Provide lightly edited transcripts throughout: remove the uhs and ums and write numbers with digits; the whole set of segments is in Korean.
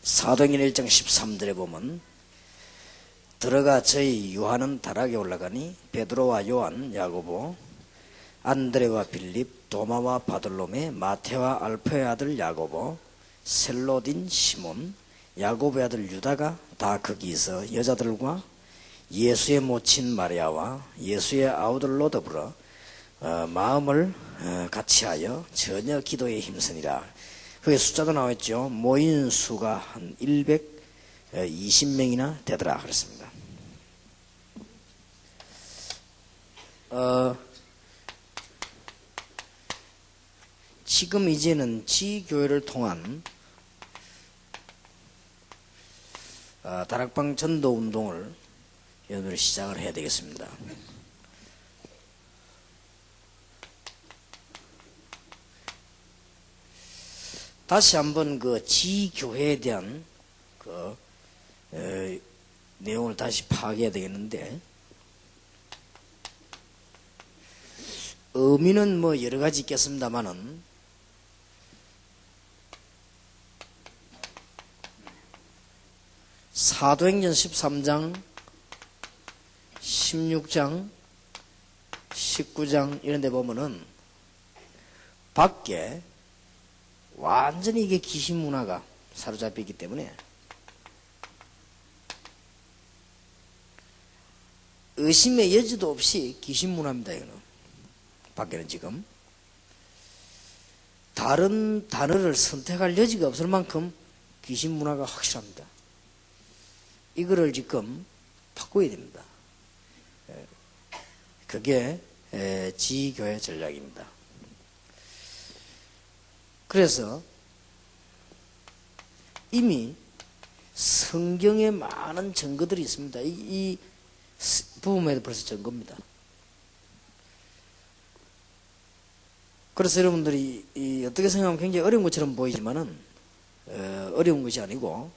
사도행전 1장 13절에 보면 들어가 저희 요한은 다락에 올라가니 베드로와 요한, 야고보, 안드레와 빌립, 도마와 바돌로메, 마테와 알페의 아들 야고보, 셀로딘 시몬, 야고보의 아들 유다가 다 거기서 여자들과 예수의 모친 마리아와 예수의 아우들로 더불어 마음을 같이하여 전혀 기도에 힘쓰니라. 그게 숫자도 나와있죠. 모인 수가 한 120명이나 되더라 그랬습니다. 지금 이제는 지교회를 통한 다락방 전도 운동을 여러분들이 시작을 해야 되겠습니다. 다시 한번 그 지교회에 대한 내용을 다시 파악해야 되겠는데, 의미는 뭐 여러 가지 있겠습니다만은 사도행전 13장, 16장, 19장 이런 데 보면은 밖에 완전히 이게 귀신 문화가 사로잡혀 있기 때문에 의심의 여지도 없이 귀신 문화입니다. 이거는 밖에는 지금 다른 단어를 선택할 여지가 없을 만큼 귀신 문화가 확실합니다. 이거를 지금 바꿔야 됩니다. 그게 지교회 전략입니다. 그래서 이미 성경에 많은 증거들이 있습니다. 이 부분에도 벌써 증거입니다. 그래서 여러분들이 어떻게 생각하면 굉장히 어려운 것처럼 보이지만은 어려운 것이 아니고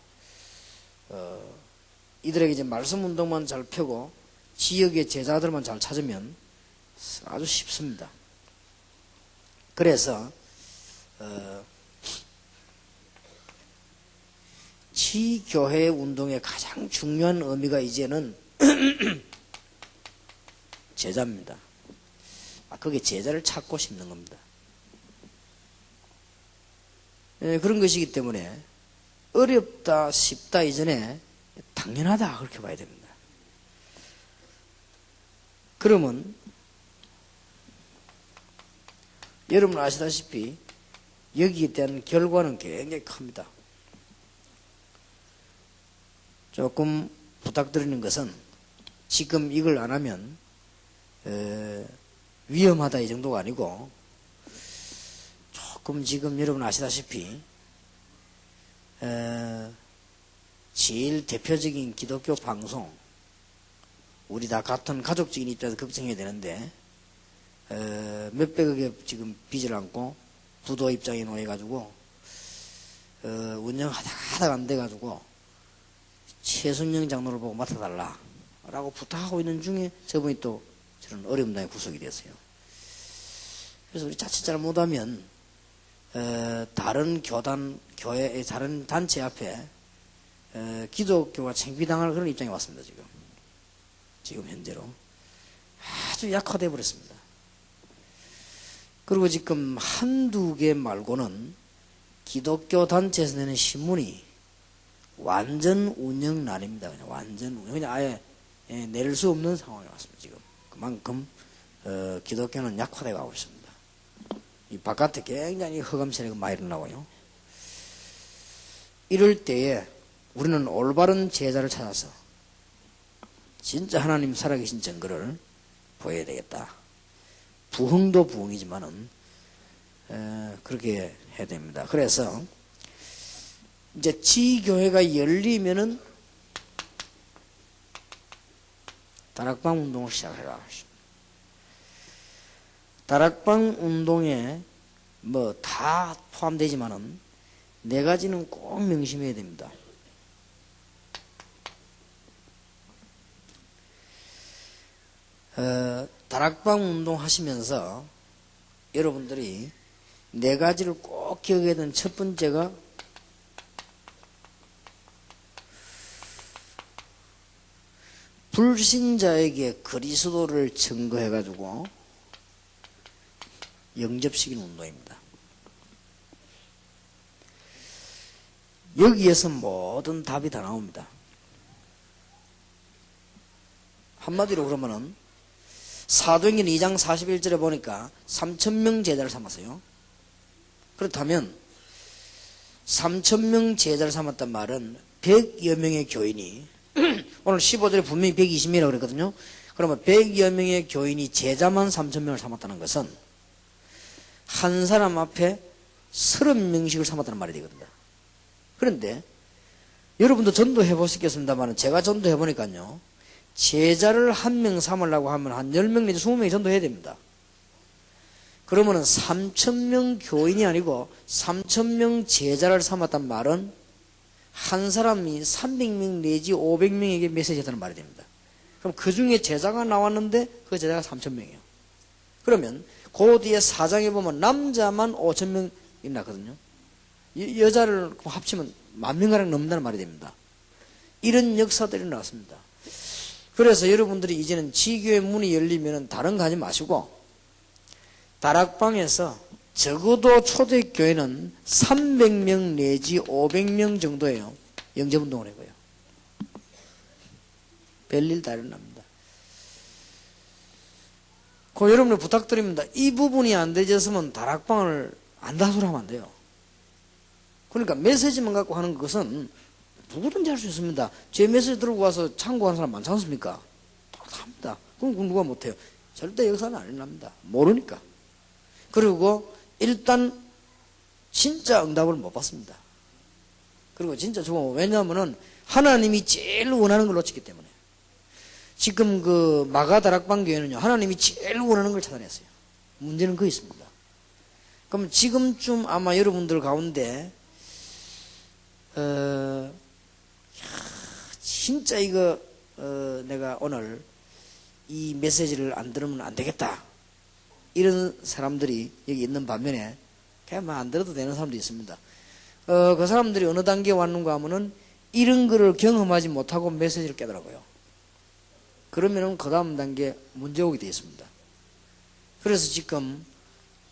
이들에게 이제 말씀 운동만 잘 펴고 지역의 제자들만 잘 찾으면 아주 쉽습니다. 그래서 지교회 운동의 가장 중요한 의미가 이제는 제자입니다. 거기에 제자를 찾고 싶는 겁니다. 그런 것이기 때문에 어렵다 쉽다 이전에 당연하다 그렇게 봐야 됩니다. 그러면 여러분 아시다시피 여기에 대한 결과는 굉장히 큽니다. 조금 부탁드리는 것은 지금 이걸 안 하면 위험하다 이 정도가 아니고 조금 지금 여러분 아시다시피 제일 대표적인 기독교 방송 우리 다 같은 가족적인 입장에서 걱정해야 되는데 몇백억의 지금 빚을 안고 부도 입장에 놓여가지고 운영하다가 안 돼가지고 최순영 장로를 보고 맡아달라 라고 부탁하고 있는 중에 저분이 또 저런 어려움 당에 구속이 됐어요. 그래서 우리 자칫 잘못하면 다른 교회 다른 단체 앞에 기독교가 창피당할 그런 입장에 왔습니다. 지금 현재로 아주 약화돼 버렸습니다. 그리고 지금 한두 개 말고는 기독교 단체에서 내는 신문이 완전 운영난입니다. 그냥 완전 운영, 그냥 아예 낼 수 없는 상황에 왔습니다. 지금 그만큼 기독교는 약화돼 가고 있습니다. 이 바깥에 굉장히 흑암 세력이 많이 일어나고요. 이럴 때에 우리는 올바른 제자를 찾아서 진짜 하나님 살아계신 증거를 보여야 되겠다. 부흥도 부흥이지만은 그렇게 해야 됩니다. 그래서 이제 지교회가 열리면은 다락방 운동을 시작해라. 다락방 운동에 뭐 다 포함되지만은 네 가지는 꼭 명심해야 됩니다. 다락방 운동 하시면서 여러분들이 네 가지를 꼭 기억해야 되는 첫 번째가 불신자에게 그리스도를 증거해가지고 영접시키는 운동입니다. 여기에서 모든 답이 다 나옵니다. 한마디로 그러면은 사도행전 2장 41절에 보니까 3,000명 제자를 삼았어요. 그렇다면 3,000명 제자를 삼았단 말은 100여 명의 교인이 오늘 15절에 분명히 120명이라고 그랬거든요. 그러면 100여 명의 교인이 제자만 3,000명을 삼았다는 것은 한 사람 앞에 30명씩을 삼았다는 말이 되거든요. 그런데 여러분도 전도해 보시겠습니다만 제가 전도해 보니까요. 제자를 한 명 삼으려고 하면 한 10명 내지 20명이 전도해야 됩니다. 그러면은 3,000명 교인이 아니고 3,000명 제자를 삼았단 말은 한 사람이 300명 내지 500명에게 메시지 했다는 말이 됩니다. 그럼 그 중에 제자가 나왔는데 그 제자가 3,000명이에요. 그러면 그 뒤에 4장에 보면 남자만 5,000명이 났거든요. 여자를 합치면 10,000명가량 넘는다는 말이 됩니다. 이런 역사들이 나왔습니다. 그래서 여러분들이 이제는 지교의 문이 열리면 다른 거 하지 마시고 다락방에서 적어도 초대교회는 300명 내지 500명 정도예요. 영접운동을 해봐요. 별일 다 일어납니다. 그 여러분들 부탁드립니다. 이 부분이 안 되졌으면 다락방을 안다소리 하면 안 돼요. 그러니까 메시지만 갖고 하는 것은 누구든지 할 수 있습니다. 제 메시지 들고 와서 참고하는 사람 많지 않습니까? 합니다. 그럼 누가 못해요? 절대 역사는 안 일어납니다. 모르니까. 그리고 일단 진짜 응답을 못 받습니다. 그리고 진짜 죽어. 왜냐하면은 하나님이 제일 원하는 걸 놓쳤기 때문에. 지금 그 마가 다락방 교회는요. 하나님이 제일 원하는 걸 찾아냈어요. 문제는 그거 있습니다. 그럼 지금쯤 아마 여러분들 가운데 진짜 이거 내가 오늘 이 메시지를 안 들으면 안 되겠다. 이런 사람들이 여기 있는 반면에 그냥 안 들어도 되는 사람도 있습니다. 그 사람들이 어느 단계에 왔는가 하면은 이런 거를 경험하지 못하고 메시지를 깨더라고요. 그러면은 그 다음 단계 문제 오게 되어 있습니다. 그래서 지금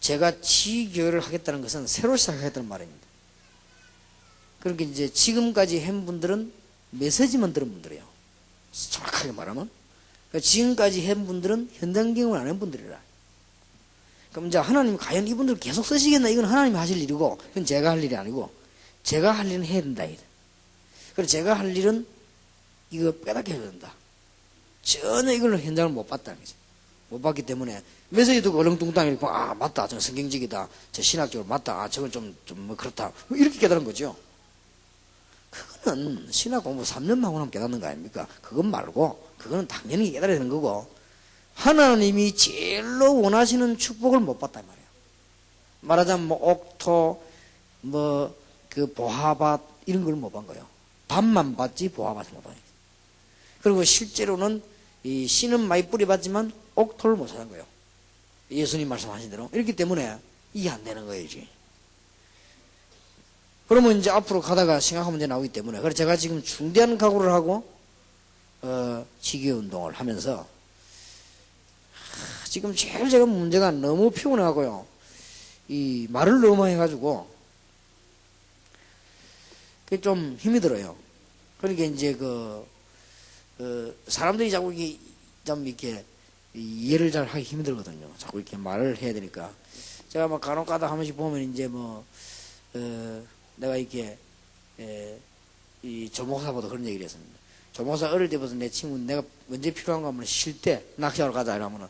제가 지교회를 하겠다는 것은 새로 시작하겠다는 말입니다. 그러니까 이제 지금까지 한 분들은 메시지만 들은 분들이에요. 정확하게 말하면. 그러니까 지금까지 한 분들은 현장 경험을 안 한 분들이라. 그럼 이제 하나님이 과연 이분들 계속 쓰시겠나? 이건 하나님이 하실 일이고, 그건 제가 할 일이 아니고, 제가 할 일은 해야 된다. 그래서 제가 할 일은 이거 깨닫게 해야 된다. 전혀 이걸로 현장을 못 봤다는 거죠. 못 봤기 때문에 메시지 듣고 얼렁뚱땅 이렇게 아 맞다, 저 성경적이다, 저 신학적으로 맞다, 아 저건 좀 뭐 그렇다, 이렇게 깨달은 거죠. 그거는 신학 공부 3년만 하고 나면 깨닫는 거 아닙니까? 그건 말고 그거는 당연히 깨달아야 되는 거고 하나님이 제일로 원하시는 축복을 못 봤단 말이에요. 말하자면 뭐 옥토 뭐 그 보화밭 이런 걸 못 본 거예요. 밭만 봤지 보화밭을 못 봐요. 그리고 실제로는 이 씨는 많이 뿌려봤지만 옥토를 못 찾은 거예요. 예수님 말씀하신 대로. 이렇기 때문에 이해 안 되는 거예요, 이제. 그러면 이제 앞으로 가다가 심각한 문제 나오기 때문에. 그래서 제가 지금 중대한 각오를 하고, 지교 운동을 하면서, 지금 제일 제가 문제가 너무 피곤하고요. 이 말을 너무 많이 해가지고, 그게 좀 힘이 들어요. 그러니까 이제 사람들이 자꾸 이게 좀 이렇게 이해를 잘 하기 힘들거든요. 자꾸 이렇게 말을 해야 되니까. 제가 막 간혹 가다 한 번씩 보면 이제 내가 이렇게, 이 조목사보다 그런 얘기를 했습니다. 조목사 어릴 때부터 내 친구 내가 언제 필요한가 하면 쉴 때 낚시하러 가자 이러면은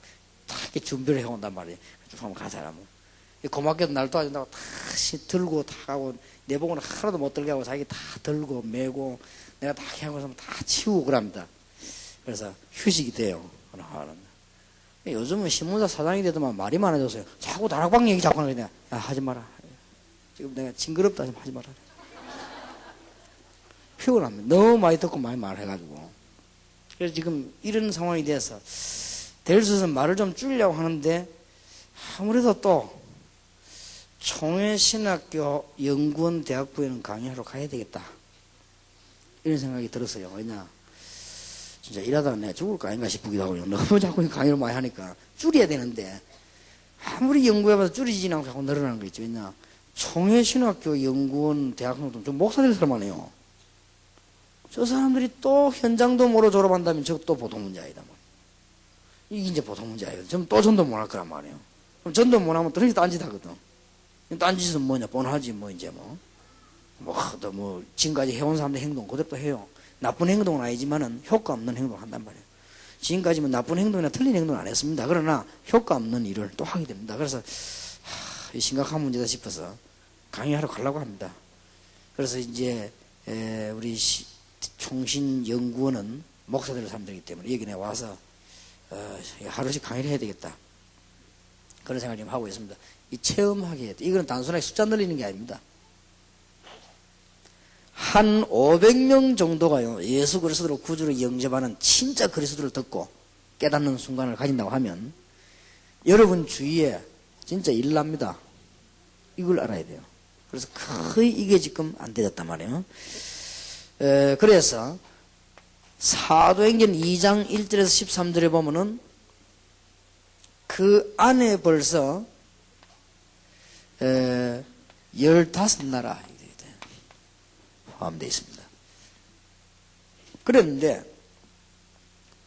다 이렇게 준비를 해온단 말이에요. 좀 한번 가자 이러면. 고맙게도 날 도와준다고 다 들고 다 가고 내복은 하나도 못 들게 하고 자기 다 들고 메고 내가 다 하고 있으면 다 치우고 그럽니다. 그래서 휴식이 돼요. 요즘은 신문사 사장이 되더만 말이 많아졌어요. 자꾸 다락방 얘기 자꾸 하는데 야 하지 마라. 지금 내가 징그럽다 좀 하지 마라. 피곤합니다. 너무 많이 듣고 많이 말해가지고. 그래서 지금 이런 상황이 돼서 될 수 있으면 말을 좀 줄이려고 하는데 아무래도 또 총회신학교 연구원 대학부에는 강의하러 가야 되겠다 이런 생각이 들었어요. 왜냐 진짜 일하다가 내가 죽을까 아닌가 싶기도 하고요. 너무 자꾸 강의를 많이 하니까 줄여야 되는데 아무리 연구해봐도 줄이지 않고 자꾸 늘어나는 거 있죠. 왜냐 총회신학교 연구원 대학생도 좀 목사될 사람 아니에요. 저 사람들이 또 현장도 모르고 졸업한다면 저거 또 보통 문제 아니다. 이게 이제 보통 문제 아니거든. 좀 또 전도 못 할 거란 말이에요. 그럼 전도 못 하면 또 딴짓 하거든. 딴짓은 뭐냐, 뻔하지, 이제 지금까지 해온 사람들 행동 그대로 또 해요. 나쁜 행동은 아니지만은 효과 없는 행동을 한단 말이에요. 지금까지 뭐 나쁜 행동이나 틀린 행동은 안 했습니다. 그러나 효과 없는 일을 또 하게 됩니다. 그래서, 심각한 문제다 싶어서 강의하러 가려고 합니다. 그래서 이제, 우리 총신연구원은 목사들 사람들이기 때문에 여기 내가 와서, 하루씩 강의를 해야 되겠다. 그런 생각을 지금 하고 있습니다. 이 체험하게 했다. 이거는 단순하게 숫자 늘리는 게 아닙니다. 한 500명 정도가요, 예수 그리스도를 구주로 영접하는 진짜 그리스도를 듣고 깨닫는 순간을 가진다고 하면, 여러분 주위에 진짜 일 납니다. 이걸 알아야 돼요. 그래서 거의 이게 지금 안 되었단 말이에요. 그래서, 사도행전 2장 1절에서 13절에 보면은, 그 안에 벌써 15나라 포함되어 있습니다. 그랬는데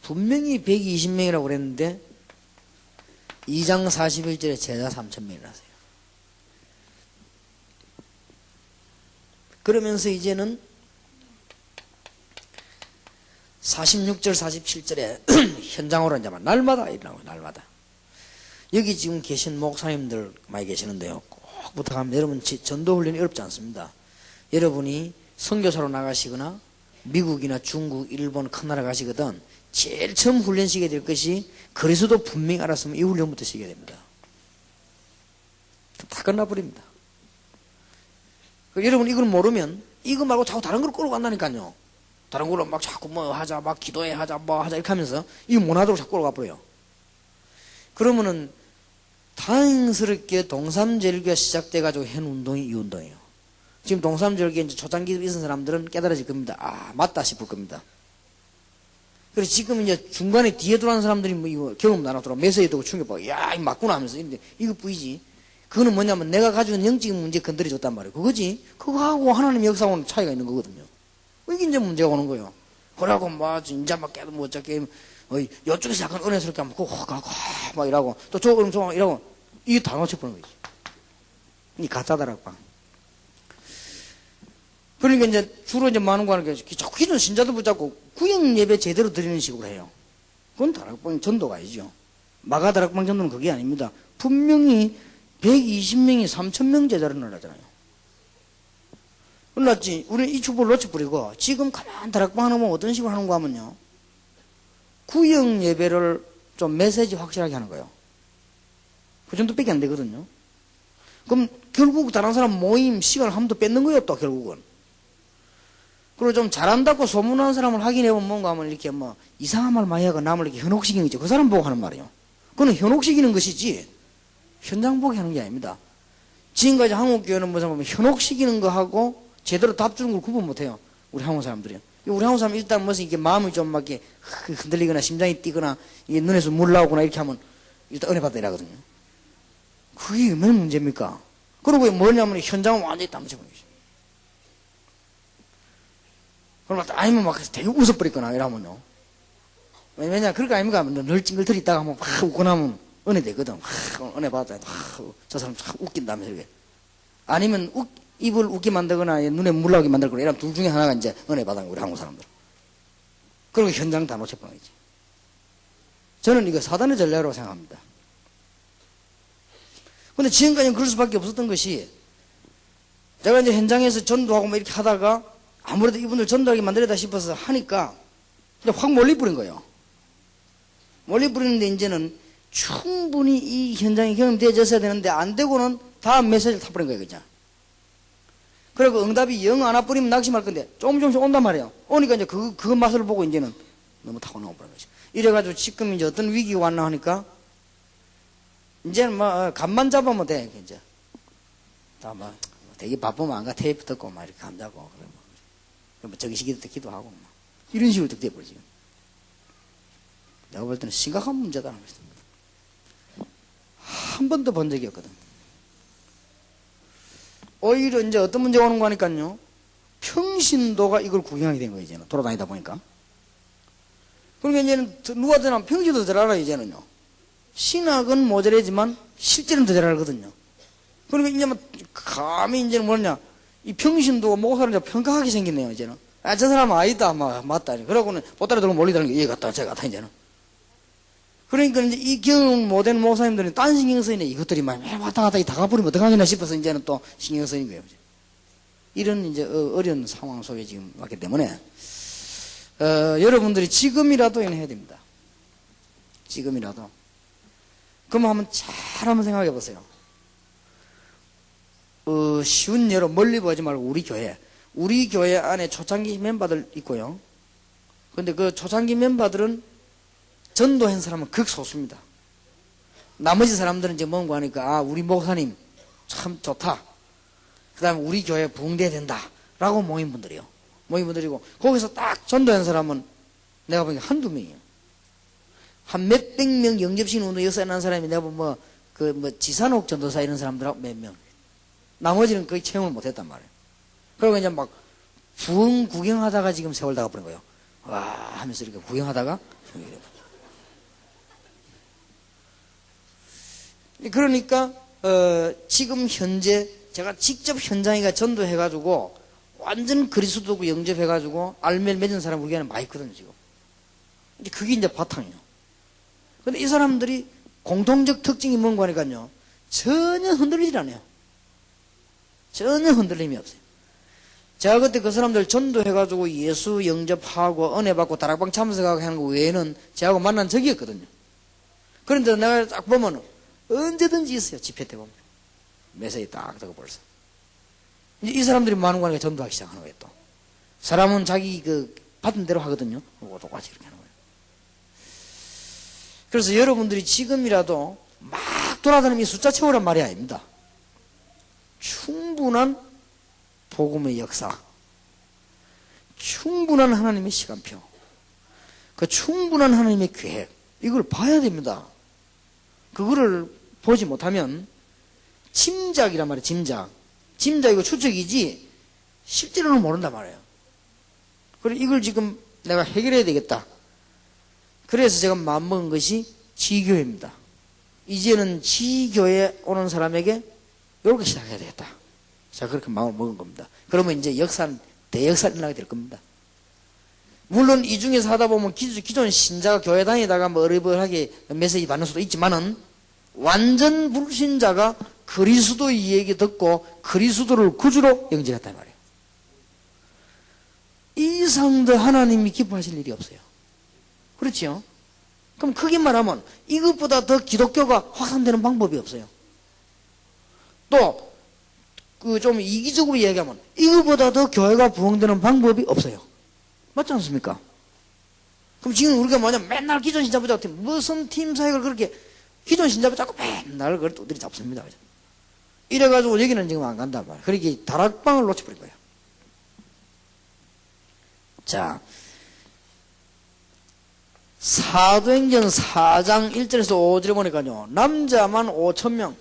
분명히 120명이라고 그랬는데 2장 41절에 제자 3,000명이 나서요. 그러면서 이제는 46절 47절에 현장으로 이제 날마다 일어나고 날마다 여기 지금 계신 목사님들 많이 계시는데요. 꼭 부탁합니다. 여러분 전도훈련이 어렵지 않습니다. 여러분이 선교사로 나가시거나 미국이나 중국, 일본 큰 나라 가시거든 제일 처음 훈련 시게 될 것이 그리스도 분명히 알았으면 이 훈련부터 시게 됩니다. 다 끝나버립니다. 여러분 이걸 모르면 이거 말고 자꾸 다른 걸 끌고 간다니까요. 다른 걸로 막 자꾸 뭐 하자, 막 기도해 하자, 뭐 하자 이렇게 하면서 이거 못하도록 자꾸 끌고 가버려요. 그러면은 다행스럽게 동삼절기가 시작돼가지고 한 운동이 이 운동이에요. 지금 동삼절기에 이제 초창기 있은 사람들은 깨달아질 겁니다. 아, 맞다 싶을 겁니다. 그래서 지금 이제 중간에 뒤에 들어온 사람들이 뭐 이거 경험도 안 하더라고. 매서에 두고 충격받고, 야, 이거 맞구나 하면서. 근데 이거 보이지? 그거는 뭐냐면 내가 가지고 있는 영적인 문제 건드려줬단 말이에요. 그거지? 그거하고 하나님 역사하고는 차이가 있는 거거든요. 이게 이제 문제가 오는 거예요. 그러고 뭐, 이제 막 깨도 뭐 어쩌게, 이쪽에서 약간 은혜스럽게 하면, 그거 가고, 막 이러고, 또 저거는 저 이러고, 이게 다 놓쳐버리는 거지. 이 가짜다락방. 그러니까 이제 주로 이제 많은 거 하는 게 자꾸 기존 신자들 붙잡고 구역 예배 제대로 드리는 식으로 해요. 그건 다락방 전도가 아니죠. 마가 다락방 전도는 그게 아닙니다. 분명히 120명이 3,000명 제자를 넣으라잖아요. 몰랐지? 우리는 이 축복을 놓쳐버리고 지금 가만 다락방 하는 건 어떤 식으로 하는 거 하면요. 구역 예배를 좀 메시지 확실하게 하는 거예요. 그 정도밖에 안 되거든요. 그럼 결국 다른 사람 모임 시간을 한 번 더 뺏는 거예요, 또 결국은. 그리고 좀 잘한다고 소문난 사람을 확인해보면 뭔가 하면 이렇게 뭐 이상한 말 많이 하고 남을 이렇게 현혹시키는 거죠. 그 사람 보고 하는 말이에요. 그건 현혹시키는 것이지 현장 보게 하는 게 아닙니다. 지금까지 한국교회는 무슨 보면 현혹시키는 거하고 제대로 답 주는 걸 구분 못해요. 우리 한국 사람들이요. 우리 한국 사람 일단 무슨 이게 마음이 좀 막 이렇게 흔들리거나 심장이 뛰거나 이게 눈에서 물 나오거나 이렇게 하면 일단 은혜 받다 이라거든요. 그게 얼마나 문제입니까? 그리고 뭐냐면 현장은 완전히 담쳐버리는 거죠. 그럼 아니면 막 되게 웃어버리거나 이러면요. 왜냐, 그럴 거 아닙니까? 늘 찡글털이 있다가 막 웃고 나면 은혜 되거든. 은혜 받았다. 저 사람 참 웃긴다면서 이렇게. 아니면 입을 웃게 만들거나 눈에 물 나오게 만들거나 이런 둘 중에 하나가 이제 은혜 받은 거예요, 우리 한국 사람들. 그리고 현장 다 놓쳐버리는 거지. 저는 이거 사단의 전략이라고 생각합니다. 근데 지금까지는 그럴 수밖에 없었던 것이 제가 이제 현장에서 전도하고 뭐 이렇게 하다가 아무래도 이분들 전도하게 만들어다 싶어서 하니까 확 몰리뿌린 거예요. 몰리뿌리는데 이제는 충분히 이 현장이 경험되어졌어야 되는데 안 되고는 다음 메시지를 타버린 거예요, 그죠? 그리고 응답이 영 안 와버리면 낙심할 건데 조금씩 온단 말이에요. 오니까 이제 그 맛을 보고 이제는 너무 타고 나와버린 거죠. 이래가지고 지금 이제 어떤 위기가 왔나 하니까, 이제는 뭐, 감만 잡으면 돼, 이제. 다 뭐, 되게 바쁘면 안 가, 테이프 듣고, 막 이렇게 감 잡고, 그러면 저기 시기 때 기도하고, 막. 이런 식으로 득돼버려, 지금. 내가 볼 때는 심각한 문제다. 한 번도 본 적이 없거든. 오히려 이제 어떤 문제가 오는 거니까요. 평신도가 이걸 구경하게 된 거예요, 이제는. 돌아다니다 보니까. 그러니까 이제는 누가 되나 평신도 더 잘 알아, 이제는요. 신학은 모자라지만 실제는 더 잘 알거든요. 그러니까 이제 막 감히 이제는 뭐냐. 이 평신도가 목사를 이제 평가하게 생겼네요, 이제는. 아, 저 사람은 아니다, 맞다. 그러고는 보따리 들고 몰리다는 게 얘 같다, 저 같다, 이제는. 그러니까 이제 이 경험 못한 목사님들은 딴 신경 쓰이네. 이것들이 막 왔다 갔다 다가버리면 어떡하겠나 싶어서 이제는 또 신경 쓰이는 거예요. 이런 이제 어려운 상황 속에 지금 왔기 때문에, 여러분들이 지금이라도 해야 됩니다. 지금이라도. 그럼 한번 잘 한번 생각해 보세요. 쉬운 예로 멀리 보지 말고 우리 교회 안에 초창기 멤버들 있고요. 근데 그 초창기 멤버들은 전도한 사람은 극소수입니다. 나머지 사람들은 이제 뭔가 하니까, 아, 우리 목사님 참 좋다. 그 다음에 우리 교회 부흥돼야 된다. 라고 모인 분들이요. 모인 분들이고, 거기서 딱 전도한 사람은 내가 보기엔 한두 명이에요. 한 몇백 명 영접신 운동 역사한 사람이 내가 보면 지산옥 전도사 이런 사람들하고 몇 명. 나머지는 거의 체험을 못 했단 말이에요. 그리고 이제 막 부흥 구경하다가 지금 세월 다 가버린 거예요. 와, 하면서 이렇게 구경하다가 그러니까 지금 현재 제가 직접 현장에 가 전도해가지고 완전 그리스도고 영접해가지고 알멜 맺은 사람 우리 안에 많이 있거든요, 지금. 이제 그게 이제 바탕이에요. 근데 이 사람들이 공통적 특징이 뭔가 하니까요, 전혀 흔들리질 않아요. 전혀 흔들림이 없어요. 제가 그때 그 사람들 전도해가지고 예수 영접하고 은혜 받고 다락방 참석하고 하는 거 외에는 제하고 만난 적이 없거든요. 그런데 내가 딱 보면 언제든지 있어요. 집회 때 보면. 메시지 딱 되고 벌써. 이제 이 사람들이 뭐 하는 거니까 전도하기 시작하는 거예요, 또. 사람은 자기 받은 대로 하거든요. 그거 똑같이 이렇게 하는 거예요. 그래서 여러분들이 지금이라도 막 돌아다니는 이 숫자 채우란 말이 아닙니다. 충분한 복음의 역사, 충분한 하나님의 시간표, 그 충분한 하나님의 계획, 이걸 봐야 됩니다. 그거를 보지 못하면 짐작이란 말이에요. 짐작이고 추측이지 실제로는 모른단 말이에요. 그래 이걸 지금 내가 해결해야 되겠다. 그래서 제가 마음먹은 것이 지교회입니다. 이제는 지교회 오는 사람에게 이렇게 시작해야 되겠다. 제가 그렇게 마음을 먹은 겁니다. 그러면 이제 대역사는 일어나게 될 겁니다. 물론 이 중에서 하다 보면 기존 신자가 교회 다니다가 뭐 어리버리하게 메시지 받는 수도 있지만은 완전 불신자가 그리스도 이야기 듣고 그리스도를 구주로 영접했단 말이에요. 이 이상 더 하나님이 기뻐하실 일이 없어요. 그렇지요? 그럼 크게 말하면 이것보다 더 기독교가 확산되는 방법이 없어요. 또 좀 이기적으로 이야기하면 이것보다 더 교회가 부흥되는 방법이 없어요. 맞지 않습니까? 그럼 지금 우리가 뭐냐 맨날 기존 신자부자 같은 무슨 팀 사역을 그렇게 기존 신자부 자꾸 맨날 그걸 두드리 잡습니다. 이래가지고 여기는 지금 안 간단 말이에요. 그러니까 다락방을 놓쳐버린 거예요. 자, 사도행전 4장 1절에서 5절에 보니까요, 남자만 5,000명.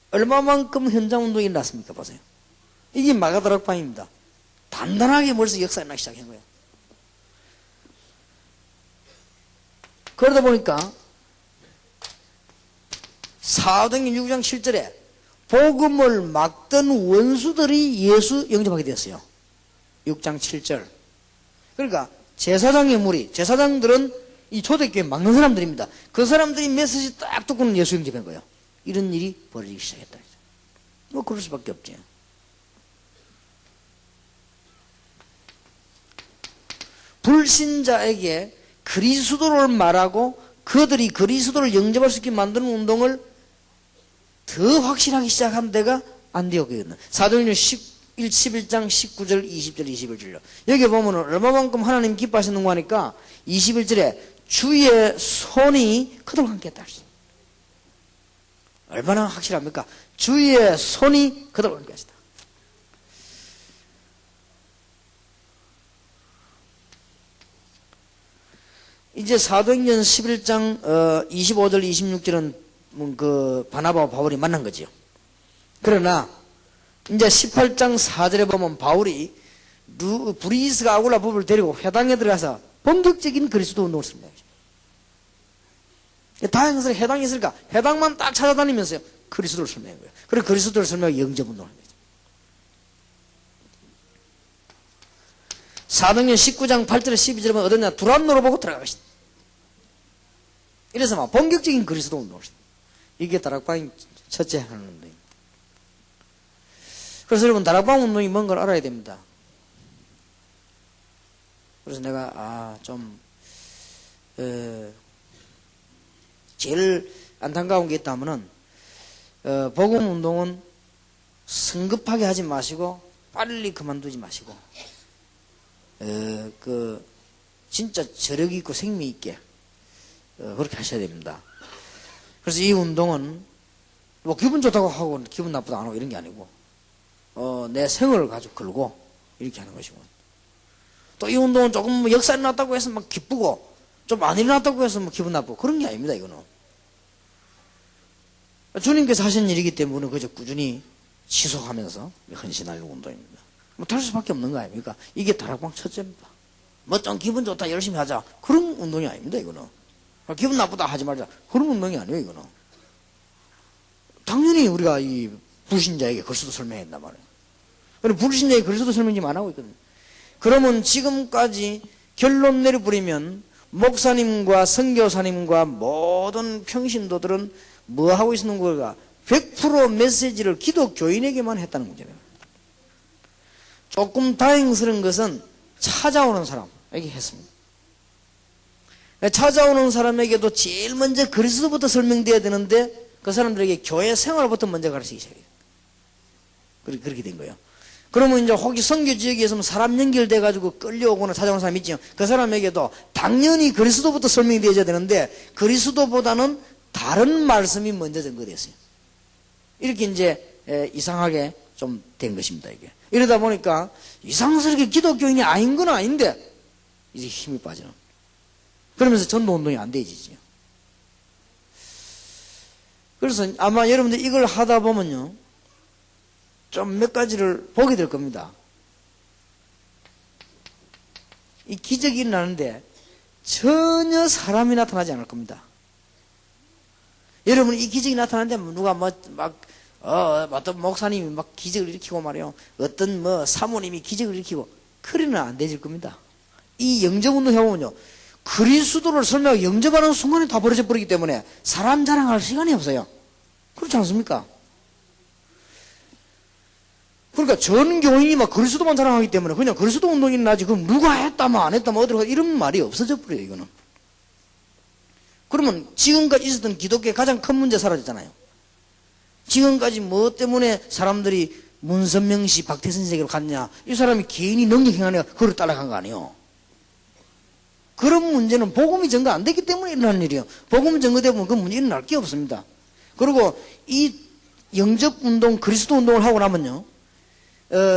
얼마만큼 현장운동이 일어났습니까? 보세요. 이게 마가다락방입니다. 단단하게 벌써 역사가 나기 시작한 거예요. 그러다 보니까 사도행전 6장 7절에 복음을 막던 원수들이 예수 영접하게 되었어요. 6장 7절. 그러니까 제사장의 무리, 제사장들은 이 초대교회 막는 사람들입니다. 그 사람들이 메시지 딱 듣고는 예수 영접한 거예요. 이런 일이 벌어지기 시작했다. 뭐 그럴 수밖에 없지. 불신자에게 그리스도를 말하고 그들이 그리스도를 영접할 수 있게 만드는 운동을 더 확실하게 시작한 데가 안디옥이거든요. 사도행전 11장 19절 20절 21절요. 여기 보면 얼마만큼 하나님 기뻐하시는 거 하니까 21절에 주의 손이 그들과 함께 했다. 얼마나 확실합니까? 주의 손이 그들과 함께 하시다. 이제 사도행전 11장 25절 26절은 그 바나바와 바울이 만난 거지요. 그러나 이제 18장 4절에 보면 바울이 브리스가 아굴라 부부를 데리고 회당에 들어가서 본격적인 그리스도 운동을 씁니다. 다행스레 회당이 있을까? 회당만 딱 찾아다니면서요 그리스도를 설명한 거예요. 그리고 그리스도를 설명하고 영접 운동을 합니다. 사도행전 19장 8절에 12절에 보면 어떠냐? 두란노로 보고 들어가시다. 이래서 막 본격적인 그리스도 운동을 합니다. 이게 다락방이 첫째 하는 운동입니다. 그래서 여러분 다락방 운동이 뭔 걸 알아야 됩니다. 그래서 내가 제일 안타까운 게 있다면은 복음 운동은 성급하게 하지 마시고 빨리 그만두지 마시고 진짜 저력 있고 생미 있게 그렇게 하셔야 됩니다. 그래서 이 운동은 뭐 기분 좋다고 하고 기분 나쁘다 안 하고 이런 게 아니고 내 생을 가지고 걸고 이렇게 하는 것이고, 또 이 운동은 조금 뭐 역사 일어났다고 해서 막 기쁘고 좀 안 일어났다고 해서 뭐 기분 나쁘고 그런 게 아닙니다. 이거는 주님께서 하신 일이기 때문에 그저 꾸준히 지속하면서 헌신할 운동입니다. 뭐 될 수밖에 없는 거 아닙니까? 이게 다락방 첫째입니다. 뭐 좀 기분 좋다 열심히 하자 그런 운동이 아닙니다. 이거는 기분 나쁘다 하지 말자 그런 운동이 아니에요. 이거는 당연히 우리가 이 불신자에게 그리스도 설명했단 말이에요. 그런데 불신자에게 그리스도 설명 지금 안 하고 있거든요. 그러면 지금까지 결론 내려버리면 목사님과 선교사님과 모든 평신도들은 뭐 하고 있는 걸까? 100% 메시지를 기독교인에게만 했다는 문제예요. 조금 다행스러운 것은 찾아오는 사람에게 했습니다. 찾아오는 사람에게도 제일 먼저 그리스도부터 설명돼야 되는데 그 사람들에게 교회 생활부터 먼저 가르치기 시작해요. 그렇게 된 거예요. 그러면 이제 혹시 선교 지역에 있으면 사람 연결돼가지고 끌려오거나 찾아오는 사람이 있죠. 그 사람에게도 당연히 그리스도부터 설명되어야 되는데 그리스도보다는 다른 말씀이 먼저 전거됐어요. 이렇게 이제 이상하게 좀 된 것입니다. 이게 이러다 보니까 이상스럽게 기독교인이 아닌 건 아닌데 이제 힘이 빠지는. 그러면서 전도 운동이 안 되지죠. 그래서 아마 여러분들 이걸 하다 보면요 좀 몇 가지를 보게 될 겁니다. 이 기적이 일어나는데 전혀 사람이 나타나지 않을 겁니다. 여러분 이 기적이 나타나는데 누가 어떤 목사님이 막 기적을 일으키고 말이요, 어떤 사모님이 기적을 일으키고 그리는 안 되질 겁니다. 이 영접운동 해보면요 그리스도를 설명하고 영접하는 순간에 다 벌어져 버리기 때문에 사람 자랑할 시간이 없어요. 그렇지 않습니까? 그러니까 전 교인이 막 그리스도만 자랑하기 때문에 그냥 그리스도 운동이 일어나지 그럼 누가 했다면 안 했다면 어디로 이런 말이 없어져 버려요. 이거는. 그러면 지금까지 있었던 기독교의 가장 큰 문제 사라졌잖아요. 지금까지 뭐 때문에 사람들이 문선명 씨, 박태선 씨에게로 갔냐? 이 사람이 개인이 능력 행하냐? 그걸 따라간 거 아니에요. 그런 문제는 복음이 전거 안 됐기 때문에 일어나는 일이에요. 복음이 전거되면 그 문제 일어날 게 없습니다. 그리고 이 영접운동, 그리스도 운동을 하고 나면요,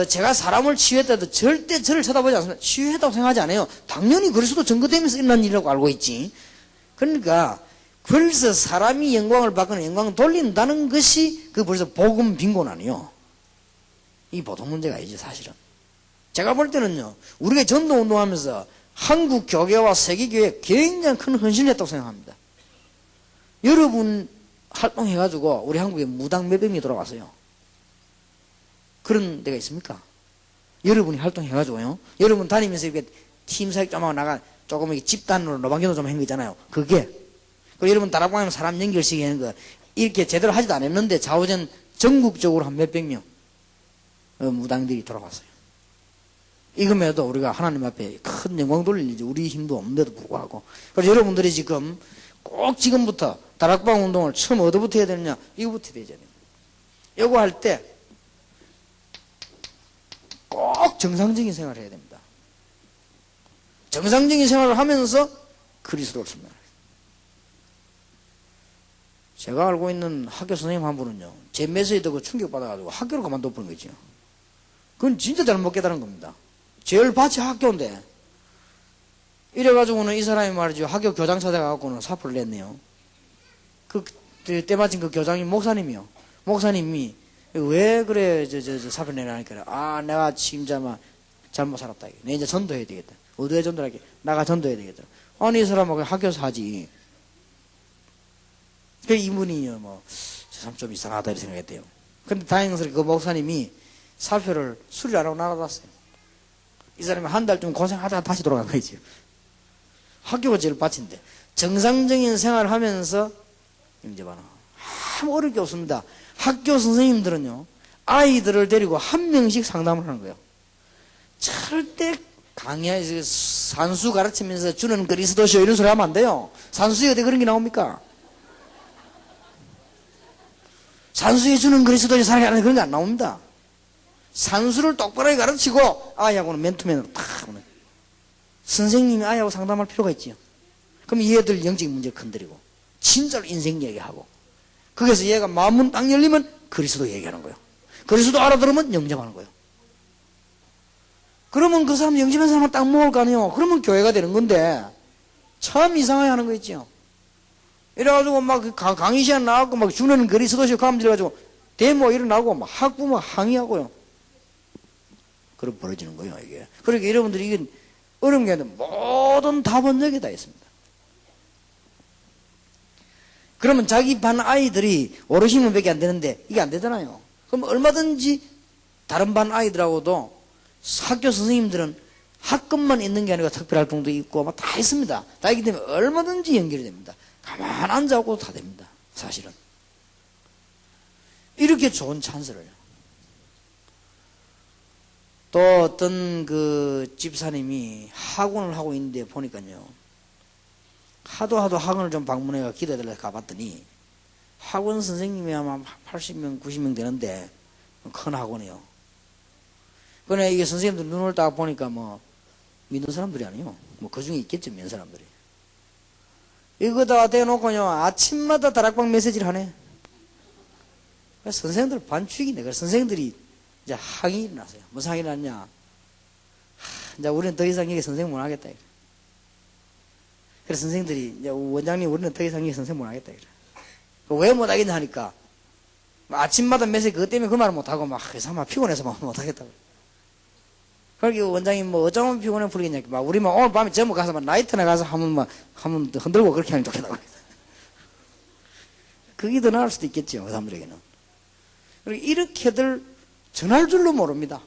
제가 사람을 치유했다 해도 절대 저를 쳐다보지 않습니다. 치유했다고 생각하지 않아요. 당연히 그리스도 전거되면서 일어난 일이라고 알고 있지. 그러니까 벌써 사람이 영광을 받거나 영광을 돌린다는 것이 그 벌써 복음 빈곤 아니에요. 이 보통 문제가 아니지 사실은. 제가 볼 때는요, 우리가 전도 운동하면서 한국 교회와 세계 교회에 굉장히 큰 헌신을 했다고 생각합니다. 여러분 활동해가지고 우리 한국에 무당 몇 명이 돌아왔어요. 그런 데가 있습니까? 여러분이 활동해가지고요. 여러분 다니면서 이렇게 팀 사역 좀 하고 나가 조금 이렇게 집단으로 노방기도 좀 한 거 있잖아요. 그게. 그리고 여러분 다락방에 사람 연결시키게 하는 거 이렇게 제대로 하지도 않았는데 좌우전 전국적으로 한 몇백 명 무당들이 돌아왔어요. 이금에도 우리가 하나님 앞에 큰 영광 돌릴 일이 우리 힘도 없는데도 불구하고. 그래서 여러분들이 지금 꼭 지금부터 다락방 운동을 처음 어디부터 해야 되느냐? 이거부터 해야 됩니다. 이거 할 때 꼭 정상적인 생활을 해야 됩니다. 정상적인 생활을 하면서 그리스도를 설명합니다. 제가 알고 있는 학교 선생님 한 분은요, 제 메시지 듣고 충격받아가지고 학교를 그만둬 버린 거죠. 그건 진짜 잘못 깨달은 겁니다. 제일 밭이 학교인데, 이래가지고는 이 사람이 말이죠, 학교 교장 찾아가갖고는 사표를 냈네요. 때마침 그 교장이 목사님이요. 목사님이, 왜 그래, 사표 내라니까. 내가 진짜 잘못 살았다. 내 이제 전도해야 되겠다. 어디에 전도할게? 나가 전도해야 되겠다. 아니, 이 사람하고 학교에서 하지. 그 이분이요, 저 사람 좀 이상하다, 이렇게 생각했대요. 근데 다행스럽게 그 목사님이 사표를 수리를 안 하고 날아갔어요. 이 사람이 한 달쯤 고생하다가 다시 돌아간 거지. 학교가 제일 밭인데. 정상적인 생활을 하면서, 이제 봐라. 아무 어려울 게 없습니다. 학교 선생님들은요, 아이들을 데리고 한 명씩 상담을 하는 거예요. 절대 강의에서 산수 가르치면서 주는 그리스도시오 이런 소리 하면 안 돼요. 산수에 어디 그런 게 나옵니까? 산수에 주는 그리스도시오 사랑이 안 그런 게 안 나옵니다. 산수를 똑바로 가르치고 아이하고는 맨투맨으로 탁 오는. 선생님이 아이하고 상담할 필요가 있지요. 그럼 얘들 영적 문제를 건드리고 진짜로 인생 얘기하고 거기서 얘가 마음문 딱 열리면 그리스도 얘기하는 거예요. 그리스도 알아들으면 영접하는 거예요. 그러면 그 사람 영접한 사람은 딱 먹을 거 아니에요. 그러면 교회가 되는 건데 참 이상하게 하는 거 있죠. 이래가지고 막 강의 시간 나가고 막 주는 그리스도시 가면 들어가지고 데모 일어나고 막 학부모 항의하고요. 그럼 벌어지는 거예요, 이게. 그러니까 여러분들이 이게 어려운 게 아니라 모든 답은 여기다 있습니다. 그러면 자기 반 아이들이 오르시면 밖에 안 되는데 이게 안 되잖아요. 그럼 얼마든지 다른 반 아이들하고도 학교 선생님들은 학급만 있는 게 아니라 특별활동도 있고 막 다 있습니다. 다 있기 때문에 얼마든지 연결이 됩니다. 가만 앉아갖고 다 됩니다. 사실은. 이렇게 좋은 찬스를. 또 어떤 그 집사님이 학원을 하고 있는데 보니까요. 하도 학원을 좀 방문해가 기도해달라고 가봤더니 학원 선생님이 아마 80명, 90명 되는데 큰 학원이요. 그러나 이게 선생님들 눈을 딱 보니까 믿는 사람들이 아니요. 그 중에 있겠죠, 믿는 사람들이. 이거 다 대놓고요, 아침마다 다락방 메시지를 하네. 선생님들 반축이네. 그래서 선생님들이 이제 항의 일어났어요. 무슨 항의 일어났냐. 이제 우리는 더 이상 여기 선생 못 하겠다. 그래서 선생님들이, 이제 원장님, 우리는 더 이상 여기 선생 못 하겠다. 왜 못 하겠냐 하니까, 아침마다 메시지 그것 때문에 그 말을 못 하고, 회사 피곤해서 못 하겠다고. 그러니까 원장님 어쩌면 피곤해 풀리겠냐. 우리 오늘 밤에 전부 가서 나이트나 가서 한번 흔들고 그렇게 하면 좋겠다고. 그게 더 나을 수도 있겠죠, 그 사람들에게는. 그리고 이렇게들 전할 줄로 모릅니다.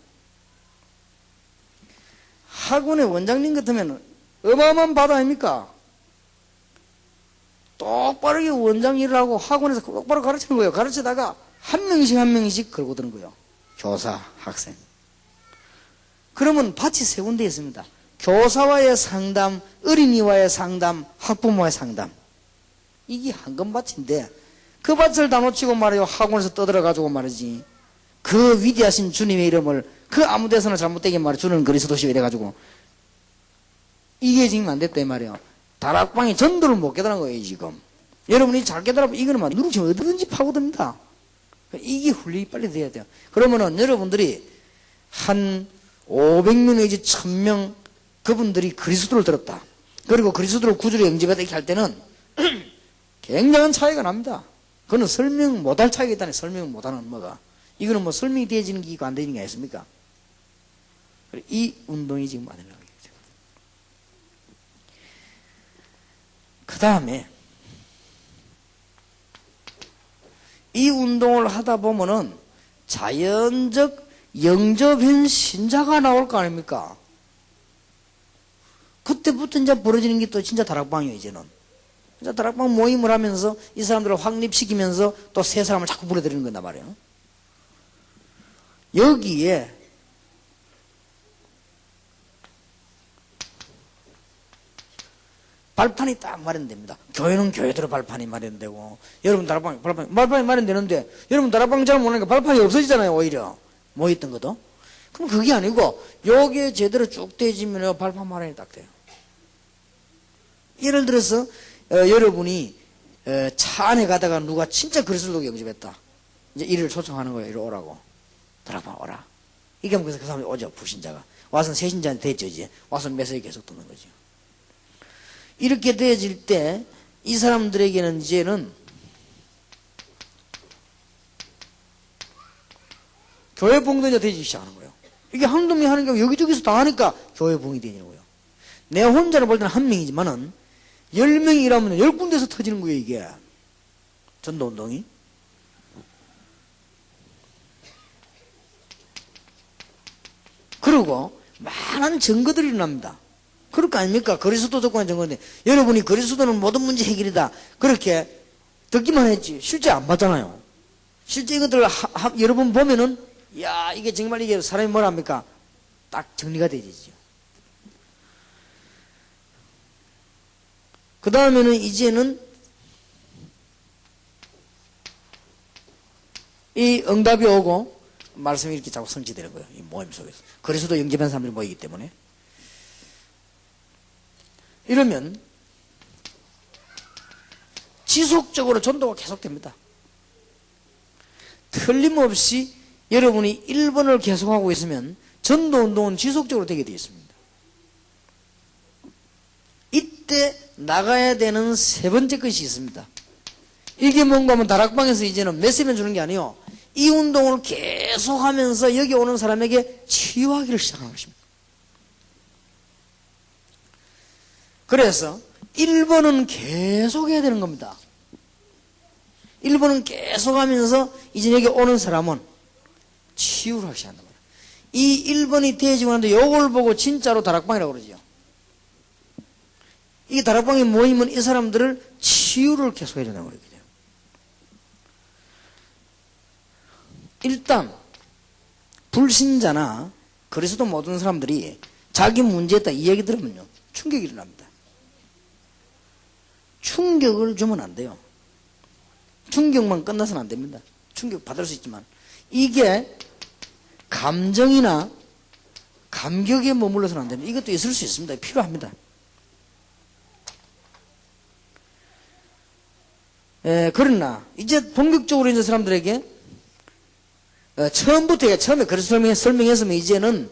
학원의 원장님 같으면 어마어마한 바다 아닙니까? 똑바르게 원장 일을 하고 학원에서 똑바로 가르치는 거예요. 가르치다가 한 명씩 걸고 드는 거예요. 교사, 학생. 그러면 밭이 세 군데 있습니다. 교사와의 상담, 어린이와의 상담, 학부모와의 상담. 이게 한건밭인데 그 밭을 다 놓치고 말이요. 학원에서 떠들어가지고 말이지. 그 위대하신 주님의 이름을 그 아무 데서나 잘못되게 말이야. 주는 그리스도시오 이래가지고. 이게 지금 안 됐다 이 말이에요. 다락방에 전도를 못 깨달은 거예요, 지금. 여러분이 잘 깨달으면 이거는 누르시면 어디든지 파고듭니다. 이게 훈련이 빨리 돼야 돼요. 그러면은 여러분들이 한 500명 내지 1000명 그분들이 그리스도를 들었다. 그리고 그리스도를 구주로 영접했다 이렇게 할 때는 굉장한 차이가 납니다. 그거는 설명 못할 차이가 있다니 설명 못하는 뭐가. 이거는 설명이 되어지는 게 있고 안 되는 게 있습니까? 이 운동이 지금 안 되는 거예요. 그 다음에 이 운동을 하다 보면은 자연적 영접한 신자가 나올 거 아닙니까? 그때부터 이제 벌어지는 게 또 진짜 다락방이에요, 이제는. 이제 다락방 모임을 하면서 이 사람들을 확립시키면서 또 새 사람을 자꾸 불러들이는 건단 말이에요. 여기에 발판이 딱 마련됩니다. 교회는 교회대로 발판이 마련되고, 여러분 발판이 마련되는데, 여러분 다락방 잘 모르니까 발판이 없어지잖아요, 오히려. 모였던 것도. 그럼 그게 아니고, 요게 제대로 쭉 떼지면 발판 마련이 딱 돼요. 예를 들어서 여러분이 차 안에 가다가 누가 진짜 그리스도교 영접했다. 이제 이를 초청하는 거예요. 이리 오라고. 들어봐 오라. 이게 하면 그 사람이 오죠. 불신자가. 와서 새신자한테 됐죠. 이제 와서 메시지 계속 듣는 거죠. 이렇게 되어질 때 이 사람들에게는 이제는 교회 봉동이 되기 시작하는 거예요. 이게 한두 명이 하는 게 여기저기서 다 하니까 교회 봉이 되는 거예요. 내가 혼자를 볼 때는 한 명이지만은 10명이 일하면 10군데서 터지는 거예요. 이게 전도운동이. 그리고 많은 증거들이 일어납니다. 그럴 거 아닙니까? 그리스도 조건의 증거인데 여러분이 그리스도는 모든 문제 해결이다 그렇게 듣기만 했지 실제 안 봤잖아요. 실제 이것들을 여러 번 보면은 야 이게 정말 이게 사람이 뭐라 합니까? 딱 정리가 되죠. 그 다음에는 이제는 이 응답이 오고 말씀이 이렇게 자꾸 성취되는 거예요. 이 모임 속에서. 그리스도 영접한 사람들이 모이기 때문에. 이러면 지속적으로 전도가 계속됩니다. 틀림없이 여러분이 1번을 계속하고 있으면 전도운동은 지속적으로 되게 되어 있습니다. 이때 나가야 되는 세 번째 것이 있습니다. 이게 뭔가 하면 다락방에서 이제는 메시지만 주는 게 아니에요. 이 운동을 계속하면서 여기 오는 사람에게 치유하기를 시작하는 것입니다. 그래서 1번은 계속 해야 되는 겁니다. 1번은 계속 하면서 이제 여기 오는 사람은 치유를 하셔야 한단 말이에요. 이 1번이 되어지고 나는데 요걸 보고 진짜로 다락방이라고 그러죠. 이 다락방에 모이면 이 사람들을 치유를 계속 해야 된다고 그러거든요. 일단 불신자나 그리스도 모든 사람들이 자기 문제에 딱 이야기 들으면요 충격이 일어납니다. 충격을 주면 안 돼요. 충격만 끝나서는 안 됩니다. 충격 받을 수 있지만 이게 감정이나 감격에 머물러서는 안 됩니다. 이것도 있을 수 있습니다. 필요합니다. 그러나 이제 본격적으로 이제 사람들에게 처음부터 처음에 그래서 설명했으면 이제는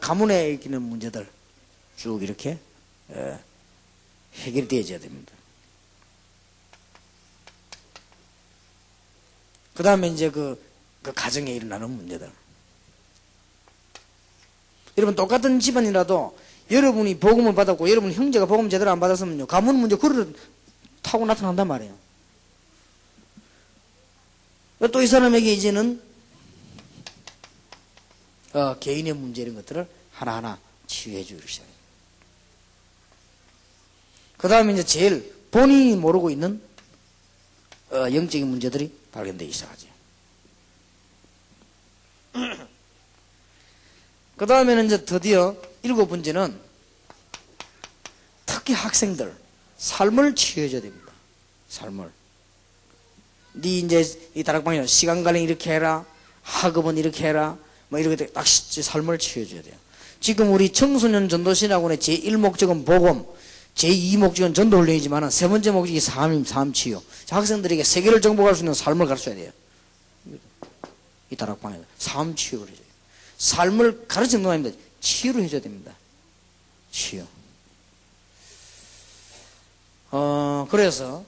가문에 있는 문제들 쭉 이렇게 해결이 되어져야 됩니다. 그 다음에 이제 그 가정에 일어나는 문제들. 여러분 똑같은 집안이라도 여러분이 복음을 받았고 여러분 형제가 복음 제대로 안 받았으면요 가문 문제 그를 타고 나타난단 말이에요. 또 이 사람에게 이제는 개인의 문제 이런 것들을 하나하나 치유해 주기 시작해요. 그 다음에 이제 제일 본인이 모르고 있는 영적인 문제들이 발견되기 시작하죠. 그 다음에는 이제 드디어 7번째는 특히 학생들 삶을 치유해줘야 됩니다. 삶을. 네 이제 이 다락방에 시간 관리 이렇게 해라, 학업은 이렇게 해라, 뭐 이렇게 딱 삶을 치유해줘야 돼요. 지금 우리 청소년 전도신학원의 제1목적은 복음, 제2목적은 전도훈련이지만 세 번째 목적이 삶 치유. 학생들에게 세계를 정복할 수 있는 삶을 가르쳐야 돼요. 이 다락방에서 삶 치유를 해줘요. 삶을 가르치는 건 아닙니다. 치유를 해줘야 됩니다. 치유. 그래서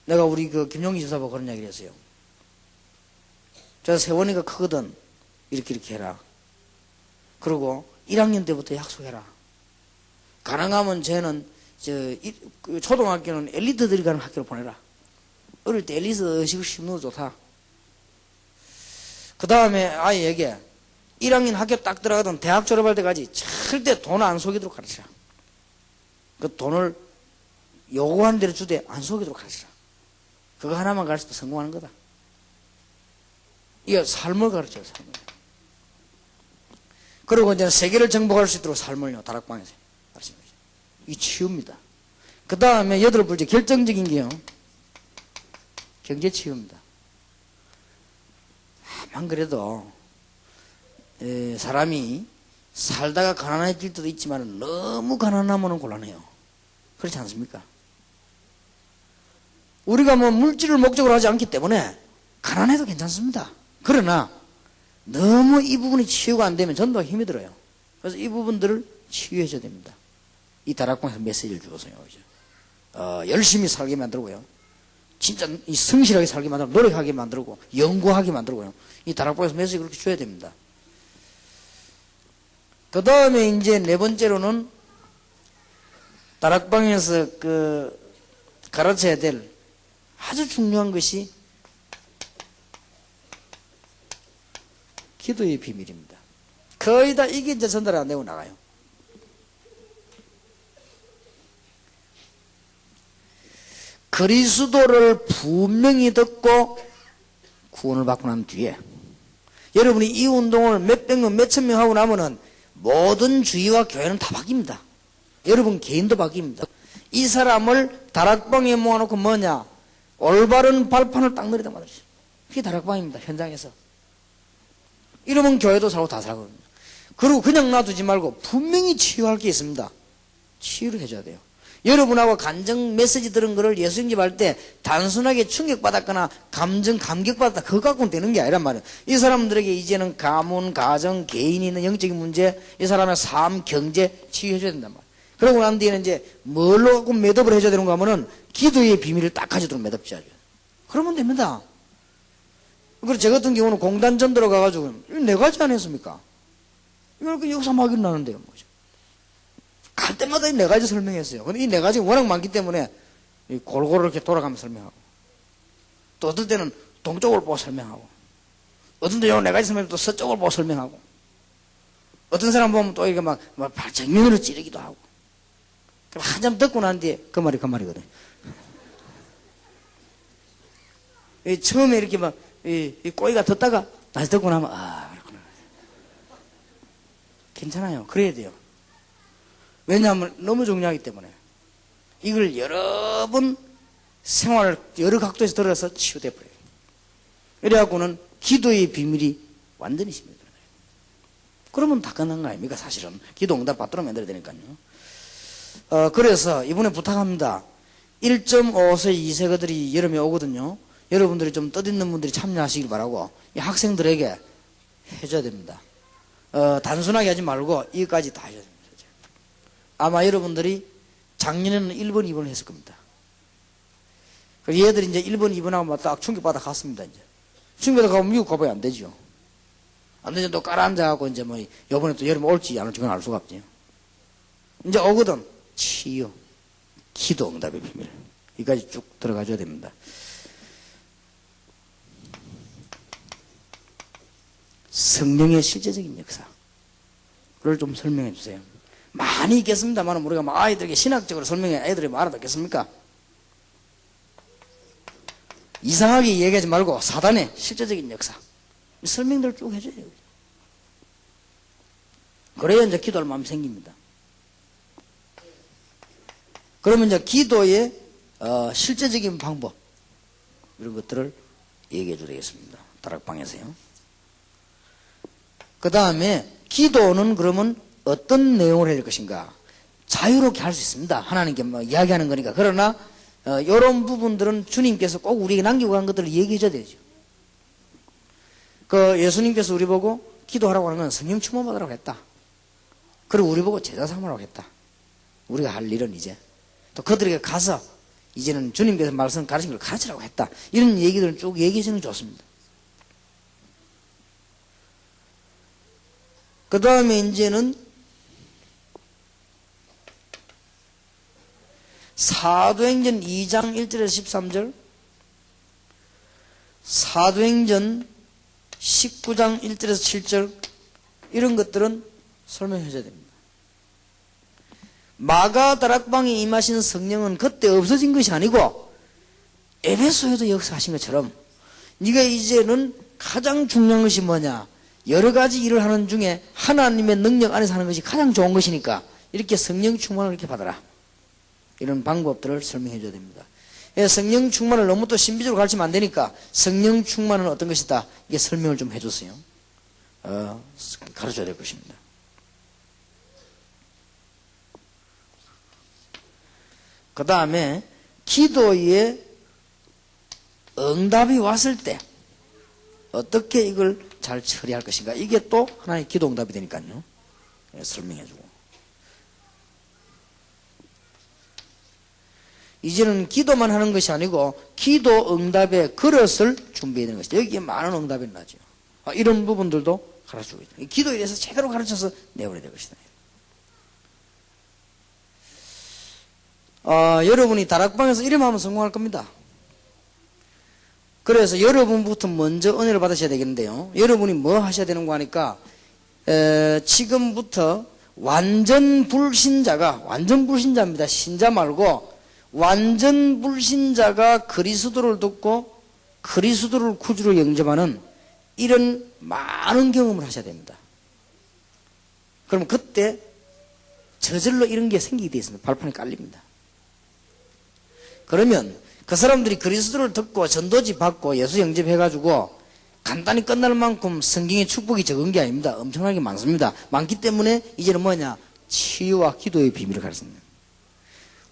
내가 우리 그 김용기 지사보고 그런 이야기를 했어요. 저 세원이가 크거든. 이렇게 해라. 그리고 1학년 때부터 약속해라. 가능하면 쟤는 초등학교는 엘리트들이 가는 학교로 보내라. 어릴 때 엘리트 의식을 심는 거 좋다. 그 다음에 아이에게 1학년 학교 딱 들어가던 대학 졸업할 때까지 절대 돈 안 속이도록 가르치라. 그 돈을 요구하는 대로 주되 안 속이도록 가르치라. 그거 하나만 가르쳐도 성공하는 거다. 이게 삶을 가르쳐요, 삶을. 그리고 이제 세계를 정복할 수 있도록 삶을요, 다락방에서 가르치는 거죠. 이 치유입니다. 그 다음에 8번째 결정적인 게요, 경제 치유입니다. 안 그래도 사람이 살다가 가난해질 때도 있지만 너무 가난하면 곤란해요. 그렇지 않습니까? 우리가 뭐 물질을 목적으로 하지 않기 때문에 가난해도 괜찮습니다. 그러나 너무 이 부분이 치유가 안 되면 전도가 힘이 들어요. 그래서 이 부분들을 치유해 줘야 됩니다. 이 다락방에서 메시지를 주어서요. 열심히 살게 만들고요. 진짜 이 성실하게 살게 만들고 노력하게 만들고 연구하게 만들고요. 이 다락방에서 메시지 그렇게 줘야 됩니다. 그 다음에 이제 네 번째로는 다락방에서 가르쳐야 될 아주 중요한 것이 기도의 비밀입니다. 거의 다 이게 이제 전달 안 되고 나가요. 그리스도를 분명히 듣고 구원을 받고 난 뒤에 여러분이 이 운동을 몇백 명, 몇천 명 하고 나면은 모든 주의와 교회는 다 바뀝니다. 여러분 개인도 바뀝니다. 이 사람을 다락방에 모아놓고 뭐냐? 올바른 발판을 딱 내리다 말이죠. 그게 다락방입니다. 현장에서. 이러면 교회도 살고 다 살거든요. 그리고 그냥 놔두지 말고 분명히 치유할 게 있습니다. 치유를 해줘야 돼요. 여러분하고 간증 메시지 들은 거를 예수 영접할 때 단순하게 충격받았거나 감격받았다 그거 갖고는 되는 게 아니란 말이에요. 이 사람들에게 이제는 가문, 가정, 개인이 있는 영적인 문제, 이 사람의 삶, 경제 치유해줘야 된단 말이에요. 그러고 난 뒤에는 이제 뭘로 매듭을 해줘야 되는가 하면은 기도의 비밀을 딱 가지도록 매듭지어줘요. 그러면 됩니다. 그리고 저 같은 경우는 공단 전도로 가가지고 네 가지 안 했습니까? 이렇게 역사 막 일어나는데요. 뭐죠? 갈 때마다 이 네 가지 설명했어요. 근데 이 네 가지가 워낙 많기 때문에 골고루 이렇게 돌아가면서 설명하고 또 어떨 때는 동쪽을 보고 설명하고 어떤 때는 네 가지 설명을 또 서쪽을 보고 설명하고 어떤 사람 보면 또 이게 막 정면으로 찌르기도 하고 그럼 한참 듣고 난 뒤에 그 말이거든요. 처음에 이렇게 막 이 꼬이가 듣다가 다시 듣고 나면 그렇구나. 괜찮아요. 그래야 돼요. 왜냐하면 너무 중요하기 때문에 이걸 여러분 생활을 여러 각도에서 들어서 치유돼 버려요. 이래갖고는 기도의 비밀이 완전히 심해져요. 그러면 다 끝난 거 아닙니까? 사실은 기도 응답 받도록 만들어야 되니까요. 그래서 이번에 부탁합니다. 1.5세 2세가들이 여름에 오거든요. 여러분들이 좀 뜻있는 분들이 참여하시길 바라고 이 학생들에게 해줘야 됩니다. 단순하게 하지 말고 이것까지 다 해줘야 됩니다. 아마 여러분들이 작년에는 1번, 2번을 했을 겁니다. 그래서 얘들이 이제 1번, 2번하고 딱 충격받아 갔습니다. 이제 충격받아 가면 미국 가봐야 안 되죠. 안 되죠. 또 깔아앉아갖고 이제 뭐 요번에 또 여름에 올지 안 올지 그건 알 수가 없죠. 이제 오거든. 치유, 기도 응답의 비밀. 이까지 쭉 들어가줘야 됩니다. 성령의 실제적인 역사를 좀 설명해 주세요. 많이 있겠습니다만 우리가 막 아이들에게 신학적으로 설명해 애들이 뭐 알아듣겠습니까? 이상하게 얘기하지 말고 사단의 실제적인 역사 설명들을 쭉 해줘야 돼요. 그래야 이제 기도할 마음이 생깁니다. 그러면 이제 기도의 실제적인 방법 이런 것들을 얘기해 주겠습니다. 다락방에서요. 그 다음에 기도는 그러면 어떤 내용을 해야 될 것인가? 자유롭게 할 수 있습니다. 하나님께 뭐 이야기하는 거니까. 그러나 이런 부분들은 주님께서 꼭 우리에게 남기고 간 것들을 얘기해 줘야 되죠. 예수님께서 우리 보고 기도하라고 하는 건 성령 충만 받으라고 했다. 그리고 우리 보고 제자 삼으라고 했다. 우리가 할 일은 이제 또 그들에게 가서 이제는 주님께서 말씀 가르친 걸 가르치라고 했다. 이런 얘기들은 쭉 얘기해 주는 게 좋습니다. 그 다음에 이제는 사도행전 2장 1절에서 13절, 사도행전 19장 1절에서 7절 이런 것들은 설명해 줘야 됩니다. 마가 다락방에 임하신 성령은 그때 없어진 것이 아니고 에베소에도 역사하신 것처럼 네가 이제는 가장 중요한 것이 뭐냐? 여러 가지 일을 하는 중에 하나님의 능력 안에서 하는 것이 가장 좋은 것이니까 이렇게 성령 충만을 이렇게 받아라. 이런 방법들을 설명해 줘야 됩니다. 성령 충만을 너무 또 신비적으로 가르치면 안 되니까 성령 충만은 어떤 것이다. 이게 설명을 좀 해줬어요. 가르쳐야 될 것입니다. 그 다음에 기도에 응답이 왔을 때 어떻게 이걸 잘 처리할 것인가. 이게 또 하나의 기도 응답이 되니까요. 설명해주고. 이제는 기도만 하는 것이 아니고 기도 응답의 그릇을 준비해야 되는 것이죠. 여기에 많은 응답이 나죠. 이런 부분들도 가르쳐주고 있다. 기도에 대해서 제대로 가르쳐서 내버려야 될 것이다. 여러분이 다락방에서 이름 하면 성공할 겁니다. 그래서 여러분부터 먼저 은혜를 받으셔야 되겠는데요. 여러분이 뭐 하셔야 되는 거 하니까 지금부터 완전 불신자입니다. 신자 말고 완전 불신자가 그리스도를 듣고 그리스도를 구주로 영접하는 이런 많은 경험을 하셔야 됩니다. 그럼 그때 저절로 이런 게 생기게 되어 있습니다. 발판이 깔립니다. 그러면 그 사람들이 그리스도를 듣고 전도지 받고 예수 영접해가지고 간단히 끝날 만큼 성경의 축복이 적은 게 아닙니다. 엄청나게 많습니다. 많기 때문에 이제는 뭐냐? 치유와 기도의 비밀을 가르칩니다.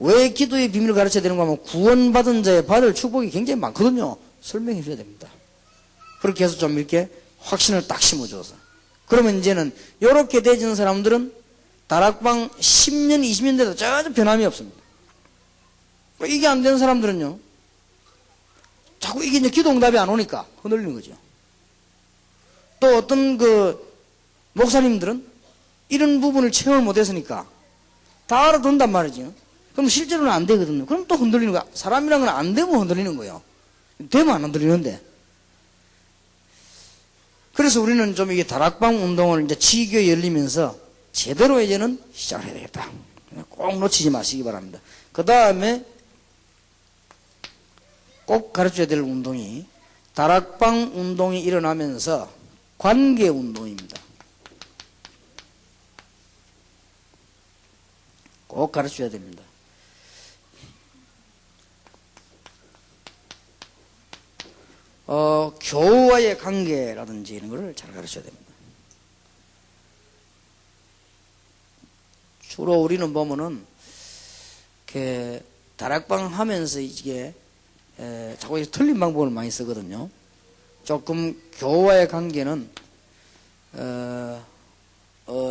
왜 기도의 비밀을 가르쳐야 되는가 하면 구원받은 자의 받을 축복이 굉장히 많거든요. 설명해 줘야 됩니다. 그렇게 해서 좀 이렇게 확신을 딱 심어줘서. 그러면 이제는 이렇게 되어진 사람들은 다락방 10년, 20년 돼도 전혀 변함이 없습니다. 이게 안 되는 사람들은요, 자꾸 이게 이제 기도 응답이 안 오니까 흔들리는 거죠. 또 어떤 목사님들은 이런 부분을 체험을 못 했으니까 다 알아듣는단 말이죠. 그럼 실제로는 안 되거든요. 그럼 또 흔들리는 거야. 사람이란 건 안 되면 흔들리는 거예요. 되면 안 흔들리는데. 그래서 우리는 좀 이게 다락방 운동을 이제 지교에 열리면서 제대로 이제는 시작을 해야 되겠다. 꼭 놓치지 마시기 바랍니다. 그 다음에 꼭 가르쳐야 될 운동이 다락방 운동이 일어나면서 관계 운동입니다. 꼭 가르쳐야 됩니다. 교우와의 관계라든지 이런 거를 잘 가르쳐야 됩니다. 주로 우리는 보면은 다락방 하면서 이게 자꾸 틀린 방법을 많이 쓰거든요. 조금 교우와의 관계는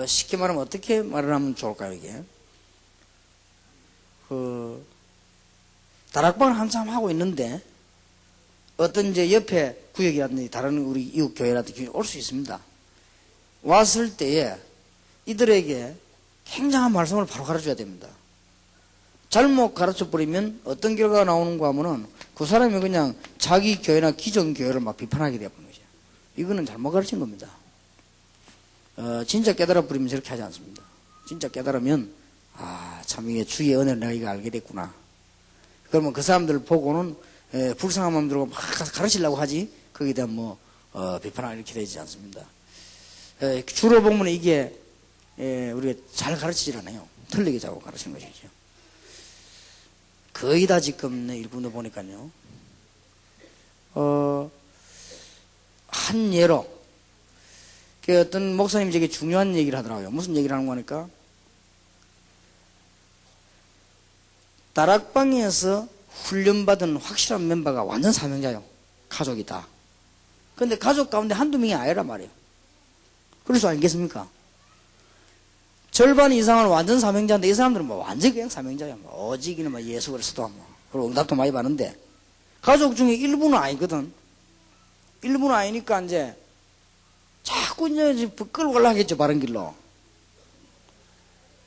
쉽게 말하면 어떻게 말을 하면 좋을까요? 이게 다락방을 한참 하고 있는데 어떤 이제 옆에 구역이라든지 다른 우리 이웃 교회라든지 올 수 있습니다. 왔을 때에 이들에게 굉장한 말씀을 바로 가르쳐야 됩니다. 잘못 가르쳐버리면 어떤 결과가 나오는가 하면은 그 사람이 그냥 자기 교회나 기존 교회를 막 비판하게 되어버리는 거죠. 이거는 잘못 가르친 겁니다. 진짜 깨달아버리면 저렇게 하지 않습니다. 진짜 깨달으면 참 이게 주의 은혜를 내가 이거 알게 됐구나. 그러면 그 사람들을 보고는 불쌍한 마음 들고 막 가르치려고 하지 거기에 대한 비판하고 이렇게 되지 않습니다. 주로 보면 이게 우리가 잘 가르치질 않아요. 틀리게 자꾸 가르치는 것이죠. 거의 다 지금 일본도 보니까요. 한 예로 어떤 목사님이 되게 중요한 얘기를 하더라고요. 무슨 얘기를 하는 거니까 다락방에서 훈련받은 확실한 멤버가 완전 사명자요. 가족이다. 근데 가족 가운데 한두 명이 아니란 말이에요. 그럴 수 아니겠습니까? 절반 이상은 완전 사명자인데 이 사람들은 완전 그냥 사명자야. 오직이는 예수 그리스도 그리고 응답도 많이 받는데 가족 중에 일부는 아니거든. 일부는 아니니까 이제 자꾸 이제 끌고 가려겠죠. 바른 길로.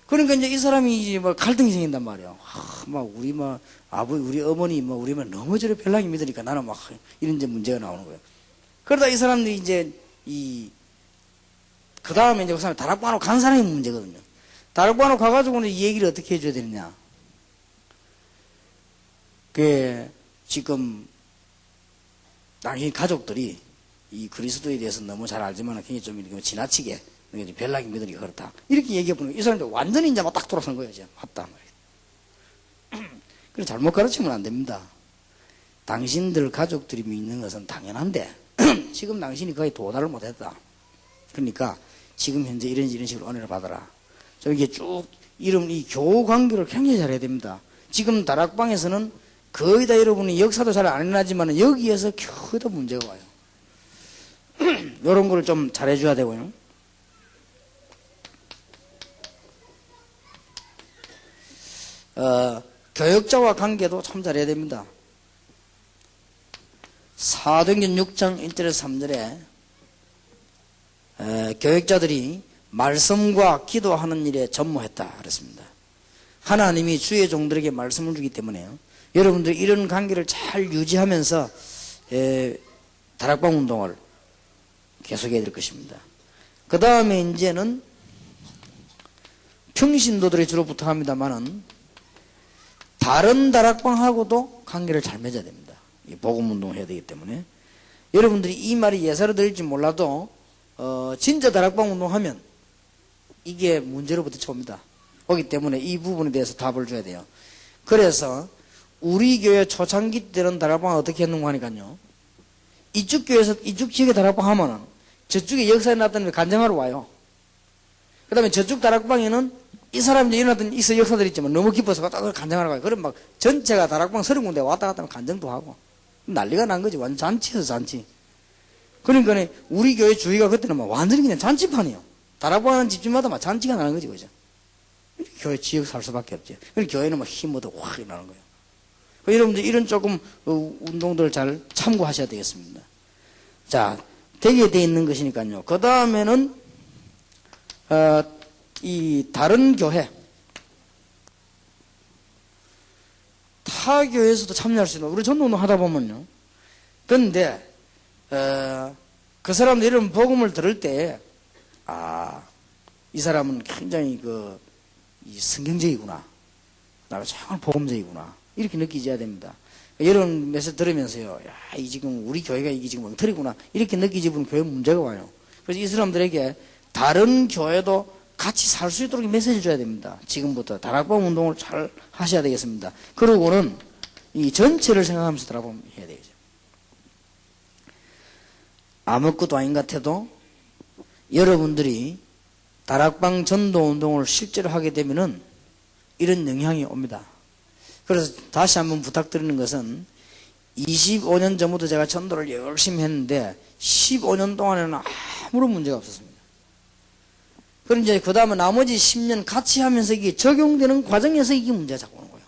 그러니까 이제 이 사람이 이제 갈등이 생긴단 말이에요. 우리 우리 어머니 우리 너무 저래 별나게 믿으니까 나는 이런 이제 문제가 나오는 거예요. 그러다 이 사람들이 이제 그 다음에 이제 그 사람이 다락방으로 간 사람이 문제거든요. 다락방으로 가가지고는 이 얘기를 어떻게 해줘야 되느냐. 지금 당연히 가족들이 이 그리스도에 대해서 너무 잘 알지만 굉장히 좀 이렇게 지나치게 별나게 믿으니까 그렇다. 이렇게 얘기해보는 이 사람들 완전히 이제 딱 돌아선 거예요. 이제 맞다. 그래 잘못 가르치면 안 됩니다. 당신들 가족들이 믿는 것은 당연한데 지금 당신이 거의 도달을 못했다. 그러니까 지금 현재 이런 식으로 은혜를 받아라. 좀 이게 쭉 이 교우 관계를 굉장히 잘해야 됩니다. 지금 다락방에서는 거의 다 여러분이 역사도 잘 안 일어나지만 여기에서 거의 다 문제가 와요. 이런 걸 좀 잘해줘야 되고요. 교역자와 관계도 참 잘해야 됩니다. 사도행전 6장 1절에서 3절에 교역자들이 말씀과 기도하는 일에 전무했다 그랬습니다. 하나님이 주의 종들에게 말씀을 주기 때문에요. 여러분들 이런 관계를 잘 유지하면서 다락방 운동을 계속해야 될 것입니다. 그 다음에 이제는 평신도들이 주로 부탁합니다만은 다른 다락방하고도 관계를 잘 맺어야 됩니다. 복음 운동을 해야 되기 때문에 여러분들이 이 말이 예사로 들릴지 몰라도 진짜 다락방 운동하면 이게 문제로부터 처옵니다. 그렇기 때문에 이 부분에 대해서 답을 줘야 돼요. 그래서 우리 교회 초창기 때는 다락방을 어떻게 했는가 하니까요. 이쪽 교회에서 이쪽 지역에 다락방 하면은 저쪽에 역사에 났던 간증하러 와요. 그 다음에 저쪽 다락방에는 이 사람들이 일어났던 역사들이 있지만 너무 기뻐서 왔다 갔다 간증하러 가요. 그럼 막 전체가 다락방 30군데 왔다 갔다 하면 간증도 하고 난리가 난 거지. 완전 잔치에서 잔치. 그러니까 우리 교회 주위가 그때는 막 완전히 그냥 잔치판이에요. 다락방 하는 집집마다 막 잔치가 나는 거지, 그죠? 교회 지역 살 수밖에 없지. 그러니까 교회는 막 힘 얻어 확 일어나는 거예요. 여러분들 이런 조금 운동들을 잘 참고하셔야 되겠습니다. 자, 되게 돼 있는 것이니까요. 그 다음에는 이 다른 교회 타 교회에서도 참여할 수 있는 우리 전도운동 하다 보면요. 그런데 그 사람들 이런 복음을 들을 때 이 사람은 굉장히 이 성경적이구나. 나는 정말 복음적이구나. 이렇게 느끼셔야 됩니다. 이런 메시지 들으면서요. 야, 이 지금 우리 교회가 이게 지금 엉터리구나. 이렇게 느끼지 보면 교회 문제가 와요. 그래서 이 사람들에게 다른 교회도 같이 살 수 있도록 메시지를 줘야 됩니다. 지금부터 다락방 운동을 잘 하셔야 되겠습니다. 그러고는 이 전체를 생각하면서 다락방 해야 되겠죠. 아무것도 아닌 것 같아도 여러분들이 다락방 전도 운동을 실제로 하게 되면은 이런 영향이 옵니다. 그래서 다시 한번 부탁드리는 것은 25년 전부터 제가 전도를 열심히 했는데 15년 동안에는 아무런 문제가 없었습니다. 그럼 이제 그 다음에 나머지 10년 같이 하면서 이게 적용되는 과정에서 이게 문제가 자꾸 오는 거예요.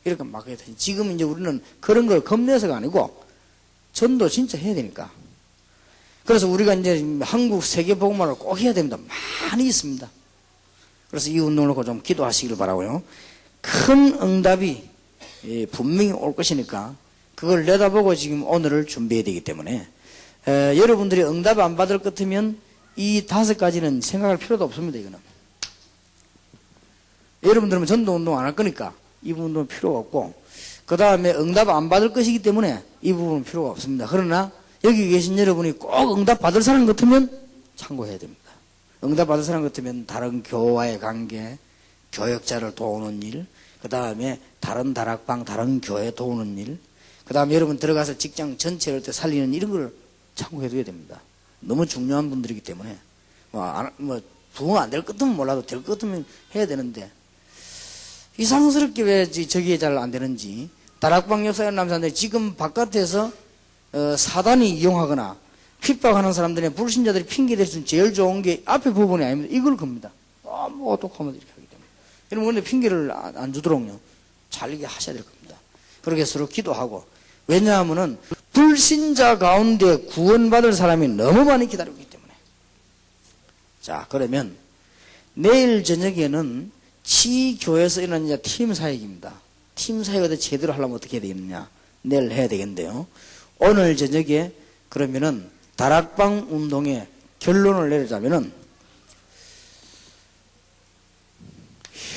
이렇게 막 해야 돼. 지금 이제 우리는 그런 걸 겁내서가 아니고 전도 진짜 해야 되니까. 그래서 우리가 이제 한국 세계복음화를 꼭 해야 됩니다. 많이 있습니다. 그래서 이 운동을 놓고 좀 기도하시기를 바라고요. 큰 응답이 분명히 올 것이니까 그걸 내다보고 지금 오늘을 준비해야 되기 때문에 여러분들이 응답 안 받을 것 같으면 이 5가지는 생각할 필요도 없습니다. 이거는 여러분들은 전도운동 안 할 거니까 이 부분은 필요가 없고 그 다음에 응답 안 받을 것이기 때문에 이 부분은 필요가 없습니다. 그러나 여기 계신 여러분이 꼭 응답 받을 사람 같으면 참고해야 됩니다. 응답 받을 사람 같으면 다른 교와의 관계, 교역자를 도우는 일, 그 다음에 다른 다락방, 다른 교회 도우는 일, 그 다음에 여러분 들어가서 직장 전체를 살리는 이런 걸 참고해둬야 됩니다. 너무 중요한 분들이기 때문에 부흥 안 될 것 같으면 몰라도 될 것 같으면 해야 되는데 이상스럽게 왜 저기에 잘 안 되는지 다락방 역사에 남은 사람들이 지금 바깥에서 사단이 이용하거나 핍박하는 사람들의 불신자들이 핑계댈 수 있는 제일 좋은 게 앞에 부분이 아닙니다. 이걸 겁니다. 너무 어떡하면 이렇게 하기 때문에. 여러분 근데 핑계를 안 주도록요. 잘 이게 하셔야 될 겁니다. 그렇게 서로 기도하고 왜냐하면은 불신자 가운데 구원받을 사람이 너무 많이 기다리고 있기 때문에. 자, 그러면 내일 저녁에는 치교에서 일어나는 팀 사역입니다. 팀 사역을 제대로 하려면 어떻게 해야 되겠느냐. 내일 해야 되겠는데요. 오늘 저녁에 그러면은 다락방 운동의 결론을 내리자면은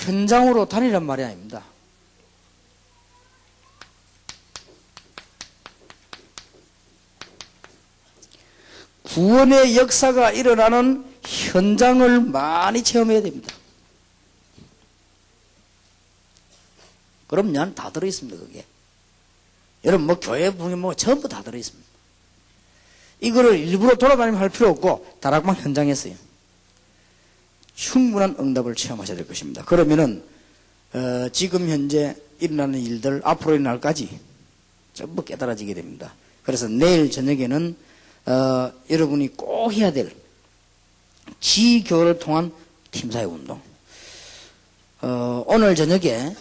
현장으로 다니란 말이 아닙니다. 구원의 역사가 일어나는 현장을 많이 체험해야 됩니다. 그럼 다 들어있습니다, 그게. 여러분, 교회 부흥에 전부 다 들어있습니다. 이거를 일부러 돌아다니면 할 필요 없고, 다락방 현장에서요. 충분한 응답을 체험하셔야 될 것입니다. 그러면은, 지금 현재 일어나는 일들, 앞으로 일어날 까지 전부 깨달아지게 됩니다. 그래서 내일 저녁에는 여러분이 꼭 해야 될 지교를 통한 팀사역 운동. 오늘 저녁에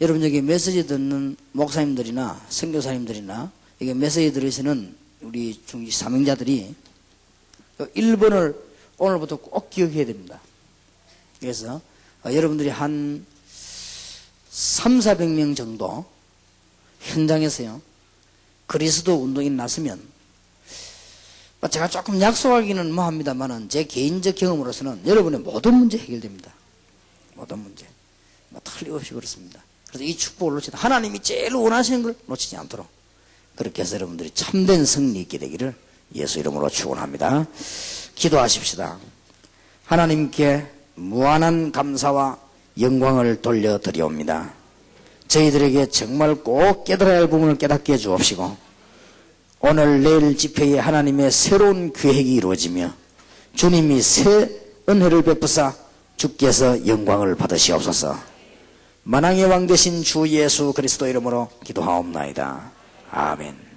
여러분 여기 메시지 듣는 목사님들이나 선교사님들이나 이게 메시지 들으시는 우리 중지 사명자들이 1번을 오늘부터 꼭 기억해야 됩니다. 그래서 여러분들이 한 300~400명 정도 현장에서요 그리스도 운동이 났으면 제가 조금 약속하기는 뭐합니다만은 제 개인적 경험으로서는 여러분의 모든 문제 해결됩니다. 모든 문제 틀림없이 그렇습니다. 그래서 이 축복을 놓치다 하나님이 제일 원하시는 걸 놓치지 않도록 그렇게 해서 여러분들이 참된 승리 있게 되기를 예수 이름으로 축원합니다. 기도하십시다. 하나님께 무한한 감사와 영광을 돌려드리옵니다. 저희들에게 정말 꼭 깨달아야 할 부분을 깨닫게 해주옵시고 오늘 내일 집회에 하나님의 새로운 계획이 이루어지며 주님이 새 은혜를 베푸사 주께서 영광을 받으시옵소서. 만왕의 왕 되신 주 예수 그리스도 이름으로 기도하옵나이다. 아멘.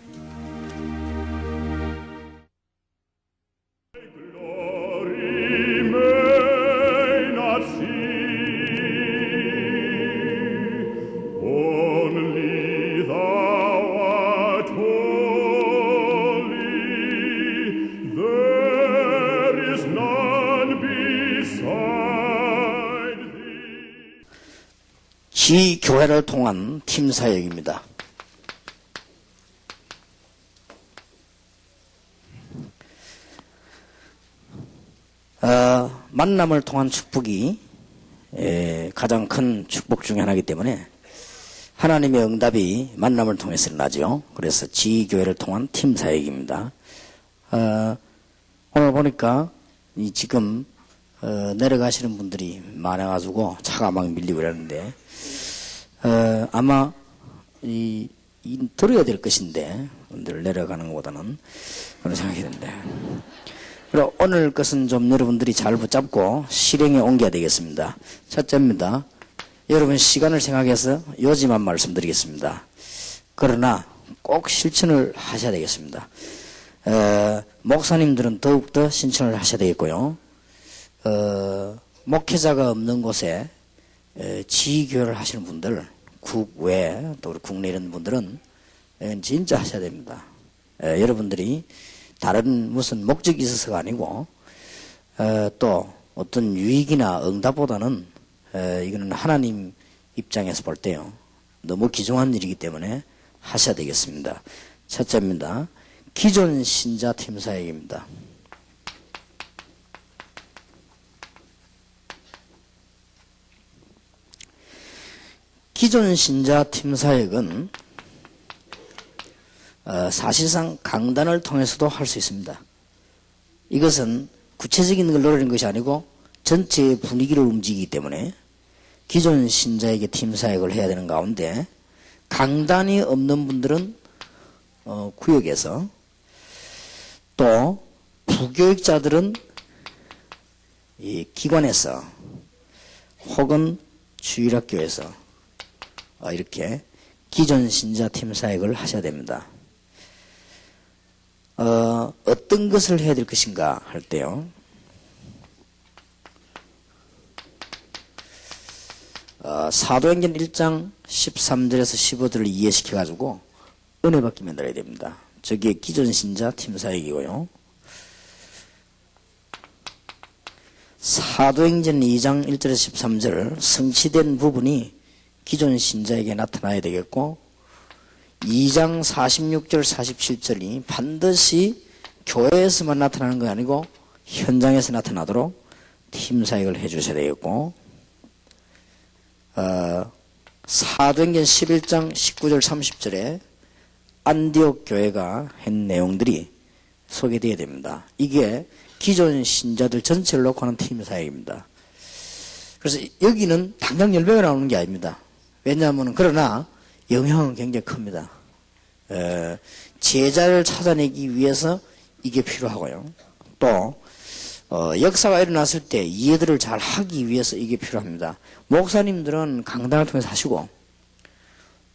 지교회를 통한 팀사역입니다. 만남을 통한 축복이 가장 큰 축복 중에 하나이기 때문에 하나님의 응답이 만남을 통해서 일어나죠. 그래서 지교회를 통한 팀사역입니다. 오늘 보니까 지금 내려가시는 분들이 많아가지고 차가 막 밀리고 이러는데 아마 들어야 될 것인데 내려가는 것보다는 그런 생각이 드는데 그리고 오늘 것은 좀 여러분들이 잘 붙잡고 실행에 옮겨야 되겠습니다. 첫째입니다. 여러분 시간을 생각해서 요지만 말씀드리겠습니다. 그러나 꼭 실천을 하셔야 되겠습니다. 목사님들은 더욱더 실천을 하셔야 되겠고요. 목회자가 없는 곳에 지교를 하시는 분들 국외 또 우리 국내 이런 분들은 진짜 하셔야 됩니다. 여러분들이 다른 무슨 목적이 있어서가 아니고 또 어떤 유익이나 응답보다는 이거는 하나님 입장에서 볼 때요 너무 귀중한 일이기 때문에 하셔야 되겠습니다. 첫째입니다. 기존 신자 팀 사역입니다. 기존 신자 팀 사역은 사실상 강단을 통해서도 할 수 있습니다. 이것은 구체적인 걸 노리는 것이 아니고 전체의 분위기를 움직이기 때문에 기존 신자에게 팀 사역을 해야 되는 가운데 강단이 없는 분들은 구역에서 또 부교육자들은 이 기관에서 혹은 주일학교에서 이렇게 기존 신자 팀 사역을 하셔야 됩니다. 어떤 것을 해야 될 것인가 할 때요. 사도행전 1장 13절에서 15절을 이해시켜가지고 은혜 받기 만들어야 됩니다. 저게 기존 신자 팀 사역이고요. 사도행전 2장 1절에서 13절 성취된 부분이 기존 신자에게 나타나야 되겠고 2장 46절 47절이 반드시 교회에서만 나타나는 게 아니고 현장에서 나타나도록 팀 사역을 해 주셔야 되겠고 사도행전 11장 19절 30절에 안디옥 교회가 한 내용들이 소개되어야 됩니다. 이게 기존 신자들 전체를 놓고 하는 팀 사역입니다. 그래서 여기는 당장 열매가 나오는 게 아닙니다. 왜냐하면 그러나 영향은 굉장히 큽니다. 제자를 찾아내기 위해서 이게 필요하고요. 또 역사가 일어났을 때 이해들을 잘 하기 위해서 이게 필요합니다. 목사님들은 강단을 통해서 하시고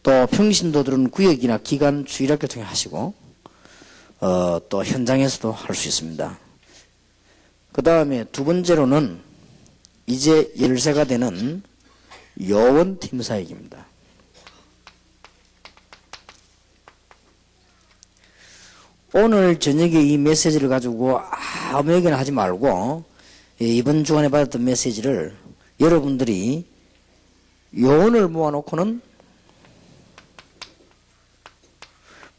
또 평신도들은 구역이나 기관 주일학교 통해 하시고 또 현장에서도 할 수 있습니다. 그 다음에 두 번째로는 이제 열세가 되는 요원 팀 사역입니다. 오늘 저녁에 이 메시지를 가지고 아무 얘기나 하지 말고 이번 주간에 받았던 메시지를 여러분들이 요원을 모아놓고는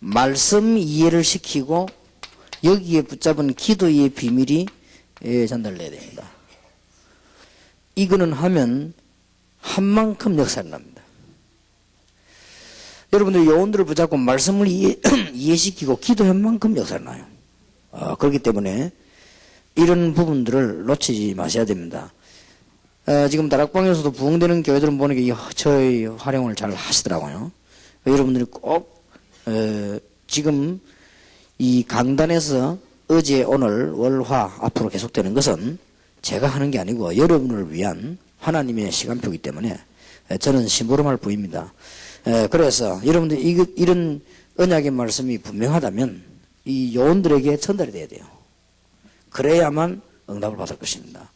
말씀 이해를 시키고 여기에 붙잡은 기도의 비밀이 전달돼야 됩니다. 이거는 하면 한 만큼 역사를 납니다. 여러분들이 요원들을 붙잡고 말씀을 이해시키고 기도한 만큼 역사를 나요. 그렇기 때문에 이런 부분들을 놓치지 마셔야 됩니다. 지금 다락방에서도 부흥되는 교회들은 보니까 저의 활용을 잘 하시더라고요. 여러분들이 꼭 지금 이 강단에서 어제 오늘 월화 앞으로 계속되는 것은 제가 하는 게 아니고 여러분을 위한 하나님의 시간표이기 때문에 저는 심부름할 뿐입니다. 그래서 여러분들 이런 언약의 말씀이 분명하다면 이 요원들에게 전달이 돼야 돼요. 그래야만 응답을 받을 것입니다.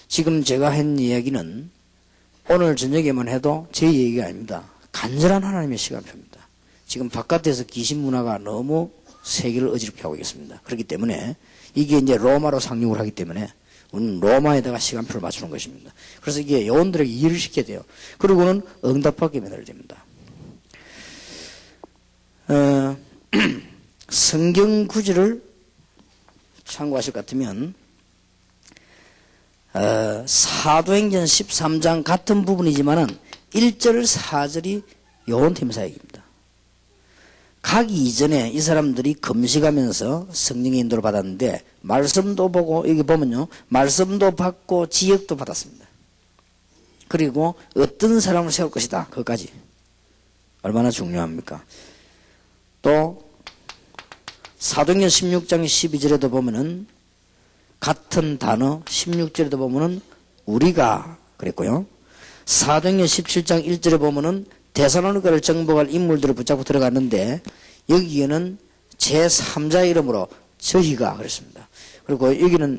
지금 제가 한 이야기는 오늘 저녁에만 해도 제 얘기가 아닙니다. 간절한 하나님의 시간표입니다. 지금 바깥에서 귀신 문화가 너무 세계를 어지럽게 하고 있습니다. 그렇기 때문에 이게 이제 로마로 상륙을 하기 때문에 우리는 로마에다가 시간표를 맞추는 것입니다. 그래서 이게 요원들에게 이해를 시켜야 돼요. 그리고는 응답받게 만들어야 됩니다. 성경 구절을 참고하실 것 같으면 사도행전 13장 같은 부분이지만은 1절 4절이 요원팀 사역입니다. 가기 이전에 이 사람들이 금식하면서 성령의 인도를 받았는데 말씀도 보고 여기 보면요 말씀도 받고 지역도 받았습니다. 그리고 어떤 사람을 세울 것이다 그것까지 얼마나 중요합니까? 또 사도행전 16장 12절에도 보면은 같은 단어 16절에도 보면은 우리가 그랬고요. 사도행전 17장 1절에 보면은 데살로니가를 정복할 인물들을 붙잡고 들어갔는데 여기에는 제3자의 이름으로 저희가 그랬습니다. 그리고 여기는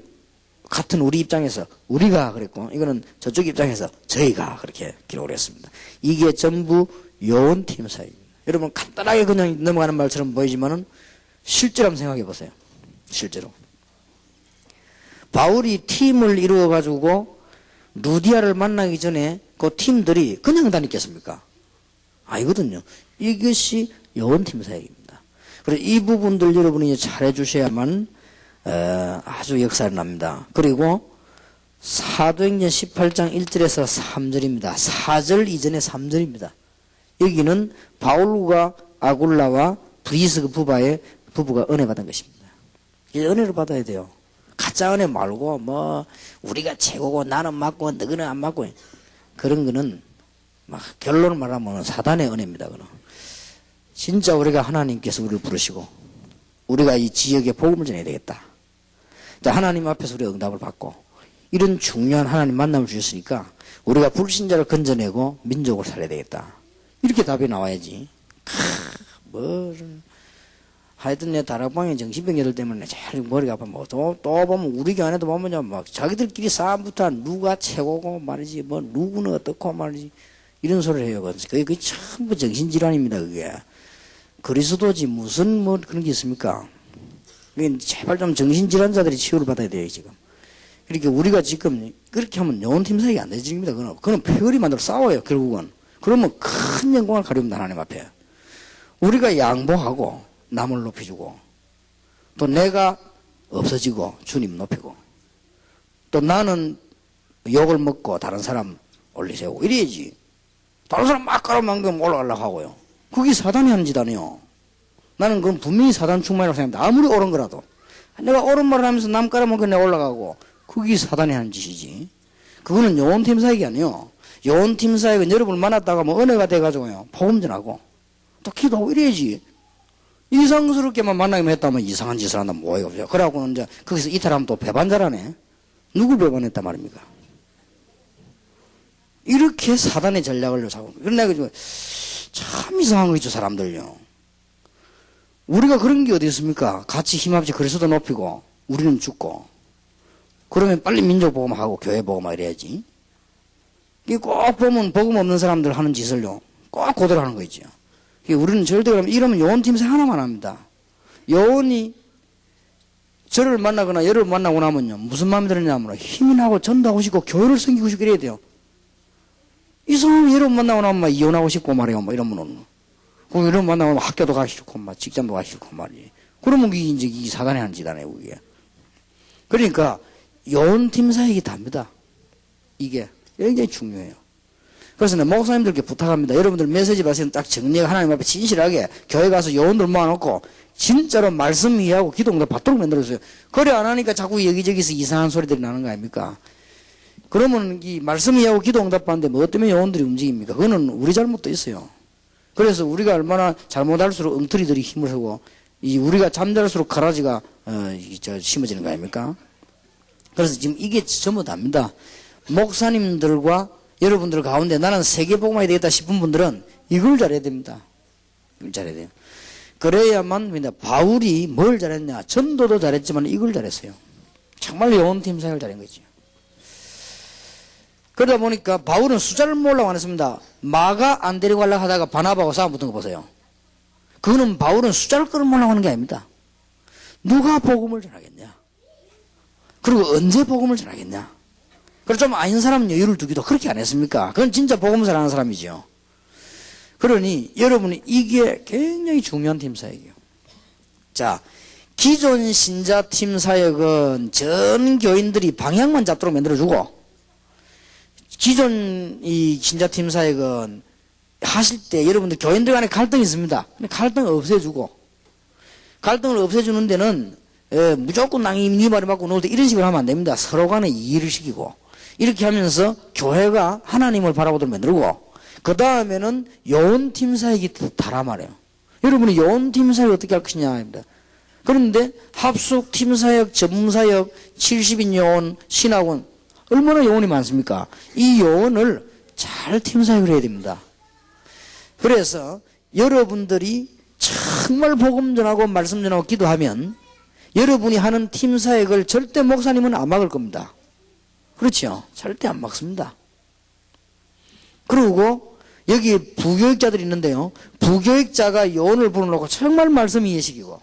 같은 우리 입장에서 우리가 그랬고 이거는 저쪽 입장에서 저희가 그렇게 기록을 했습니다. 이게 전부 요원팀 사역입니다. 여러분 간단하게 그냥 넘어가는 말처럼 보이지만은 실제로 한번 생각해 보세요. 실제로 바울이 팀을 이루어 가지고 루디아를 만나기 전에 그 팀들이 그냥 다녔겠습니까? 아니거든요. 이것이 요원팀 사역입니다. 그래서 이 부분들 여러분이 잘해 주셔야만 아주 역사를 납니다. 그리고 사도행전 18장 1절에서 3절입니다. 4절 이전에 3절입니다. 여기는 바울과 아굴라와 브리스 부부가 은혜 받은 것입니다. 이 은혜를 받아야 돼요. 가짜 은혜 말고 뭐 우리가 최고고 나는 맞고 너는 안 맞고 그런 거는 막 결론을 말하면 사단의 은혜입니다. 그는 진짜 우리가 하나님께서 우리를 부르시고 우리가 이 지역에 복음을 전해야 되겠다. 하나님 앞에서 우리가 응답을 받고 이런 중요한 하나님 만남을 주셨으니까 우리가 불신자를 건져내고 민족을 살려야 되겠다. 이렇게 답이 나와야지. 하여튼 내 다락방에 정신병들 때문에 제일 머리가 아파. 또 보면 우리 교회에도 보면 막 자기들끼리 싸움부터 누가 최고고 말이지 뭐 누구는 어떻고 말이지 이런 소리를 해요. 그게 전부 정신질환입니다. 그게 그리스도지 무슨 뭐 그런 게 있습니까? 제발 좀 정신질환자들이 치유를 받아야 돼요 지금. 그러니까 우리가 지금 그렇게 하면 요원팀 사역이 안 되집니다. 그건 표리 만들어 싸워요 결국은. 그러면 큰 영광을 가립니다 하나님 앞에. 우리가 양보하고 남을 높여주고 또 내가 없어지고 주님 높이고 또 나는 욕을 먹고 다른 사람 올리세우고 이래야지. 다른 사람 막 깔아만큼 올라가려고 하고요. 그게 사단이 하는 짓 아니에요. 나는 그건 분명히 사단 충만이라고 생각합니다. 아무리 옳은 거라도 내가 옳은 말을 하면서 남 깔아먹고 내가 올라가고 그게 사단이 하는 짓이지. 그거는 요원팀 사역이 아니에요. 요원팀 사역은 여러분을 만났다가 뭐 은혜가 돼가지고요 복음 전하고 또 기도하고 이래야지. 이상스럽게만 만나기만 했다면 이상한 짓을 한다 뭐예요. 그래갖고는 이제 거기서 이탈하면 또 배반자라네. 누굴 배반했단 말입니까? 이렇게 사단의 전략을 잡은 거예요. 그래서 내가 참 이상한 거 있죠, 사람들요. 우리가 그런 게 어디 있습니까? 같이 힘합치 그리스도 높이고 우리는 죽고 그러면 빨리 민족 복음하고 교회 복음하고 이래야지. 이게 꼭 보면 복음 없는 사람들 하는 짓을요 꼭 그대로 하는 거 있죠. 우리는 절대 그러면 이러면 요원팀세 하나만 합니다. 요원이 저를 만나거나 여를 만나고 나면요 무슨 마음이 들었냐면 힘이 나고 전도하고 싶고 교회를 섬기고 싶고 이래야 돼요. 이 사람이 여러분 만나고 나면 막 이혼하고 싶고 말이에요. 뭐 이러면은 그 여러분 만나고 나면 학교도 가기 싫고 막 직장도 가기 싫고 말이지. 그러면 그게 이제 이 사단이 하는 짓 아니에요 그게. 그러니까 요원팀 사역이 답니다. 이게 굉장히 중요해요. 그래서 내가 목사님들께 부탁합니다. 여러분들 메시지 받으시면 딱 정리하고 하나님 앞에 진실하게 교회 가서 요원들 모아놓고 진짜로 말씀 이해하고 기도응답 받도록 만들어주세요. 그래 안 하니까 자꾸 여기저기서 이상한 소리들이 나는 거 아닙니까? 그러면 이 말씀 이해하고 기도응답 받는데 뭐 때문에 요원들이 움직입니까? 그거는 우리 잘못도 있어요. 그래서 우리가 얼마나 잘못할수록 엉터리들이 힘을 쓰고 이 우리가 잠잘수록 가라지가 심어지는 거 아닙니까? 그래서 지금 이게 전부 다입니다. 목사님들과 여러분들 가운데 나는 세계복음화이 되겠다 싶은 분들은 이걸 잘해야 됩니다. 이걸 잘해야 돼요. 그래야만 바울이 뭘 잘했냐? 전도도 잘했지만 이걸 잘했어요. 정말 요원팀 사역을 잘한 거죠. 그러다 보니까 바울은 숫자를 모으려고 안 했습니다. 마가 안 데리고 가려고 하다가 바나바하고 싸움 붙은 거 보세요. 그거는 바울은 숫자를 끌어모으려고 하는 게 아닙니다. 누가 복음을 전하겠냐? 그리고 언제 복음을 전하겠냐? 그래서 좀 아닌 사람은 여유를 두기도 그렇게 안 했습니까? 그건 진짜 복음을 전하는 사람이죠. 그러니 여러분이 이게 굉장히 중요한 팀 사역이에요. 자, 기존 신자 팀 사역은 전 교인들이 방향만 잡도록 만들어주고 기존 이 신자 팀 사역은 하실 때 여러분들 교인들 간에 갈등이 있습니다. 근데 갈등을 없애주고 갈등을 없애주는 데는 무조건 낭이 네 말이 맞고 놀 때 이런 식으로 하면 안 됩니다. 서로 간에 이해를 시키고 이렇게 하면서 교회가 하나님을 바라보도록 만들고 그 다음에는 요원팀 사역이 달아 말이에요. 여러분이 요원팀 사역 어떻게 할 것이냐 합니다. 그런데 합숙 팀 사역, 전문 사역, 70인 요원, 신학원 얼마나 요원이 많습니까? 이 요원을 잘 팀 사역을 해야 됩니다. 그래서 여러분들이 정말 복음 전하고 말씀 전하고 기도하면 여러분이 하는 팀 사역을 절대 목사님은 안 막을 겁니다. 그렇죠? 절대 안 막습니다. 그리고 여기 부교육자들이 있는데요. 부교육자가 요원을 불러놓고 정말 말씀 이해시키고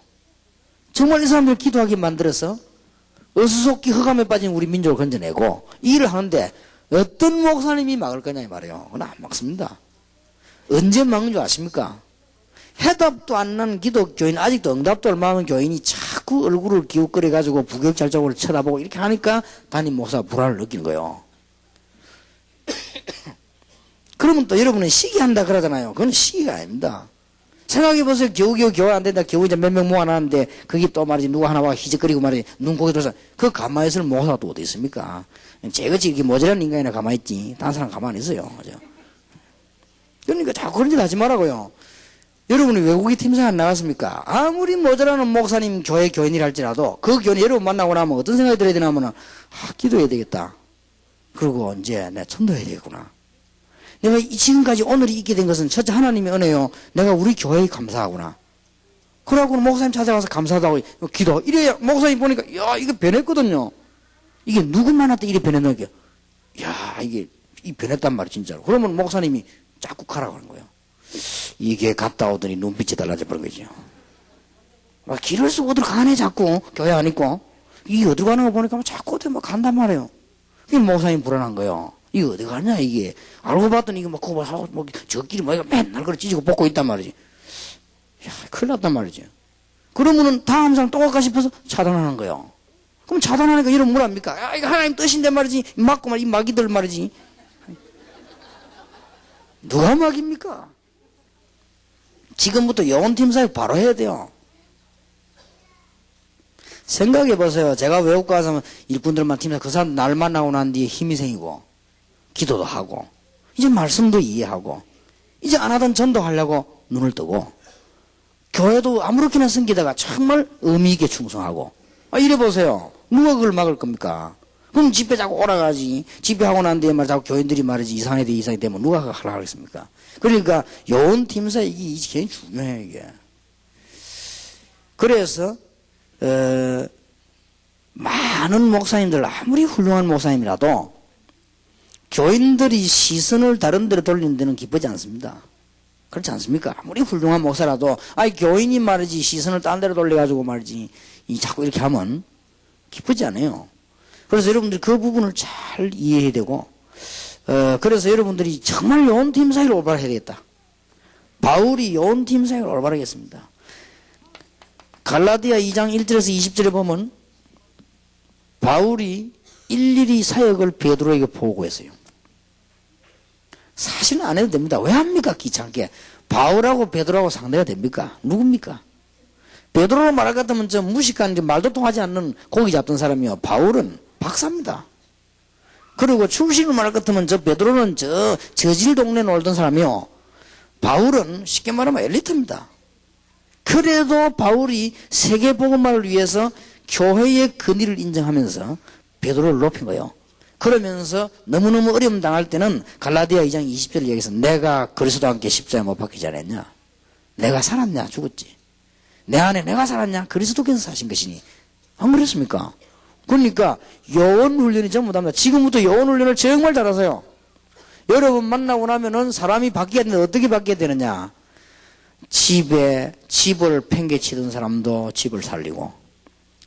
정말 이 사람들 기도하게 만들어서 어수속기 흑암에 빠진 우리 민족을 건져내고 일을 하는데 어떤 목사님이 막을 거냐 이 말이에요. 그건 안 막습니다. 언제 막는 줄 아십니까? 해답도 안 난 기독교인 아직도 응답도 얼마 없는 교인이 자꾸 얼굴을 기웃거려가지고 부교육자 쪽을 쳐다보고 이렇게 하니까 담임 목사가 불안을 느끼는 거예요. 그러면 또 여러분은 시기한다 그러잖아요. 그건 시기가 아닙니다. 생각해보세요. 겨우 교회 안 된다. 겨우 이제 몇 명 모아놨는데 그게 또 말이지 누가 하나 와 희적거리고 말이지 눈고기 들어서 그 가만히 있을 목사가 또 어디 있습니까? 제같이 이렇게 모자란 인간이나 가만히 있지. 다른 사람 가만히 있어요. 그죠? 그러니까 자꾸 그런 짓 하지 말라고요. 여러분이 외국에 팀생 안 나갔습니까? 아무리 모자라는 목사님 교회 교인이라 할지라도 그 교인 여러분 만나고 나면 어떤 생각이 들어야 되냐면은 기도해야 되겠다. 그리고 이제 내가 전도해야 되겠구나. 내가 지금까지 오늘이 있게 된 것은 첫째 하나님의 은혜요. 내가 우리 교회에 감사하구나. 그러고는 목사님 찾아가서 감사하다고 기도. 이래야 목사님 보니까 야 이게 변했거든요. 이게 누구 만났다 이래 변했나 이게. 야 이게 변했단 말이야 진짜로. 그러면 목사님이 자꾸 가라고 하는 거예요. 이게 갔다 오더니 눈빛이 달라져 버린 거죠. 막 길을 쓰고 어디로 가네 자꾸 교회 안 있고 이게 어디로 가는 거 보니까 자꾸 어디 막 간단 말이에요. 이게 목사님 불안한 거예요. 이게 어디 가냐 이게. 알고 봤더니 이게 막 그거 뭐 저끼리 뭐 맨날 그래 찢고 뽑고 있단 말이지. 야 큰일 났단 말이지. 그러면은 다음 사람 또 갈까 싶어서 차단하는 거예요. 그럼 차단하니까 이러면 뭐랍니까? 야 이거 하나님 뜻인데 말이지. 막고 말 이 마귀들 말이지. 누가 막입니까? 지금부터 영혼팀 사역 바로 해야 돼요. 생각해 보세요. 제가 외국 가서 일꾼들만 팀에서 그 사람 날 만나고 난 뒤에 힘이 생기고 기도도 하고 이제 말씀도 이해하고 이제 안 하던 전도하려고 눈을 뜨고 교회도 아무렇게나 섬기다가 정말 의미 있게 충성하고 이래 보세요. 누가 그걸 막을 겁니까? 그럼 집회 자꾸 오라가지. 집회하고 난 뒤에 자꾸 교인들이 말이지 이상하게 돼 이상하게 되면 누가 하라 하겠습니까? 그러니까 요원팀사 이게 굉장히 중요해요 이게. 그래서 많은 목사님들 아무리 훌륭한 목사님이라도 교인들이 시선을 다른 데로 돌리는 데는 기쁘지 않습니다. 그렇지 않습니까? 아무리 훌륭한 목사라도 교인이 말이지 시선을 딴 데로 돌려가지고 말이지 자꾸 이렇게 하면 기쁘지 않아요. 그래서 여러분들이 그 부분을 잘 이해해야 되고 그래서 여러분들이 정말 요원팀 사이를 올바르게 해야 되겠다. 바울이 요원팀 사이를 올바르게 했습니다. 갈라디아 2장 1절에서 20절에 보면 바울이 일일이 사역을 베드로에게 보고했어요. 사실은 안 해도 됩니다. 왜 합니까? 귀찮게. 바울하고 베드로하고 상대가 됩니까? 누굽니까? 베드로로 말할 것 같으면 저 무식한 말도 통하지 않는 고기 잡던 사람이요. 바울은 박사입니다. 그리고 출신을 말할 것 같으면 저 베드로는 저질 동네 놀던 사람이요. 바울은 쉽게 말하면 엘리트입니다. 그래도 바울이 세계복음화를 위해서 교회의 근위를 인정하면서 베드로를 높인 거예요. 그러면서 너무너무 어려움 당할 때는 갈라디아 2장 20절을 얘기해서 내가 그리스도와 함께 십자가에 못 박히지 않았냐? 내가 살았냐? 죽었지. 내 안에 내가 살았냐? 그리스도께서 사신 것이니. 안 그랬습니까? 그러니까 요원 훈련이 전부 다입니다. 지금부터 요원 훈련을 정말 잘하세요. 여러분 만나고 나면은 사람이 바뀌어야 되는데 어떻게 바뀌어야 되느냐? 집을 팽개치던 사람도 집을 살리고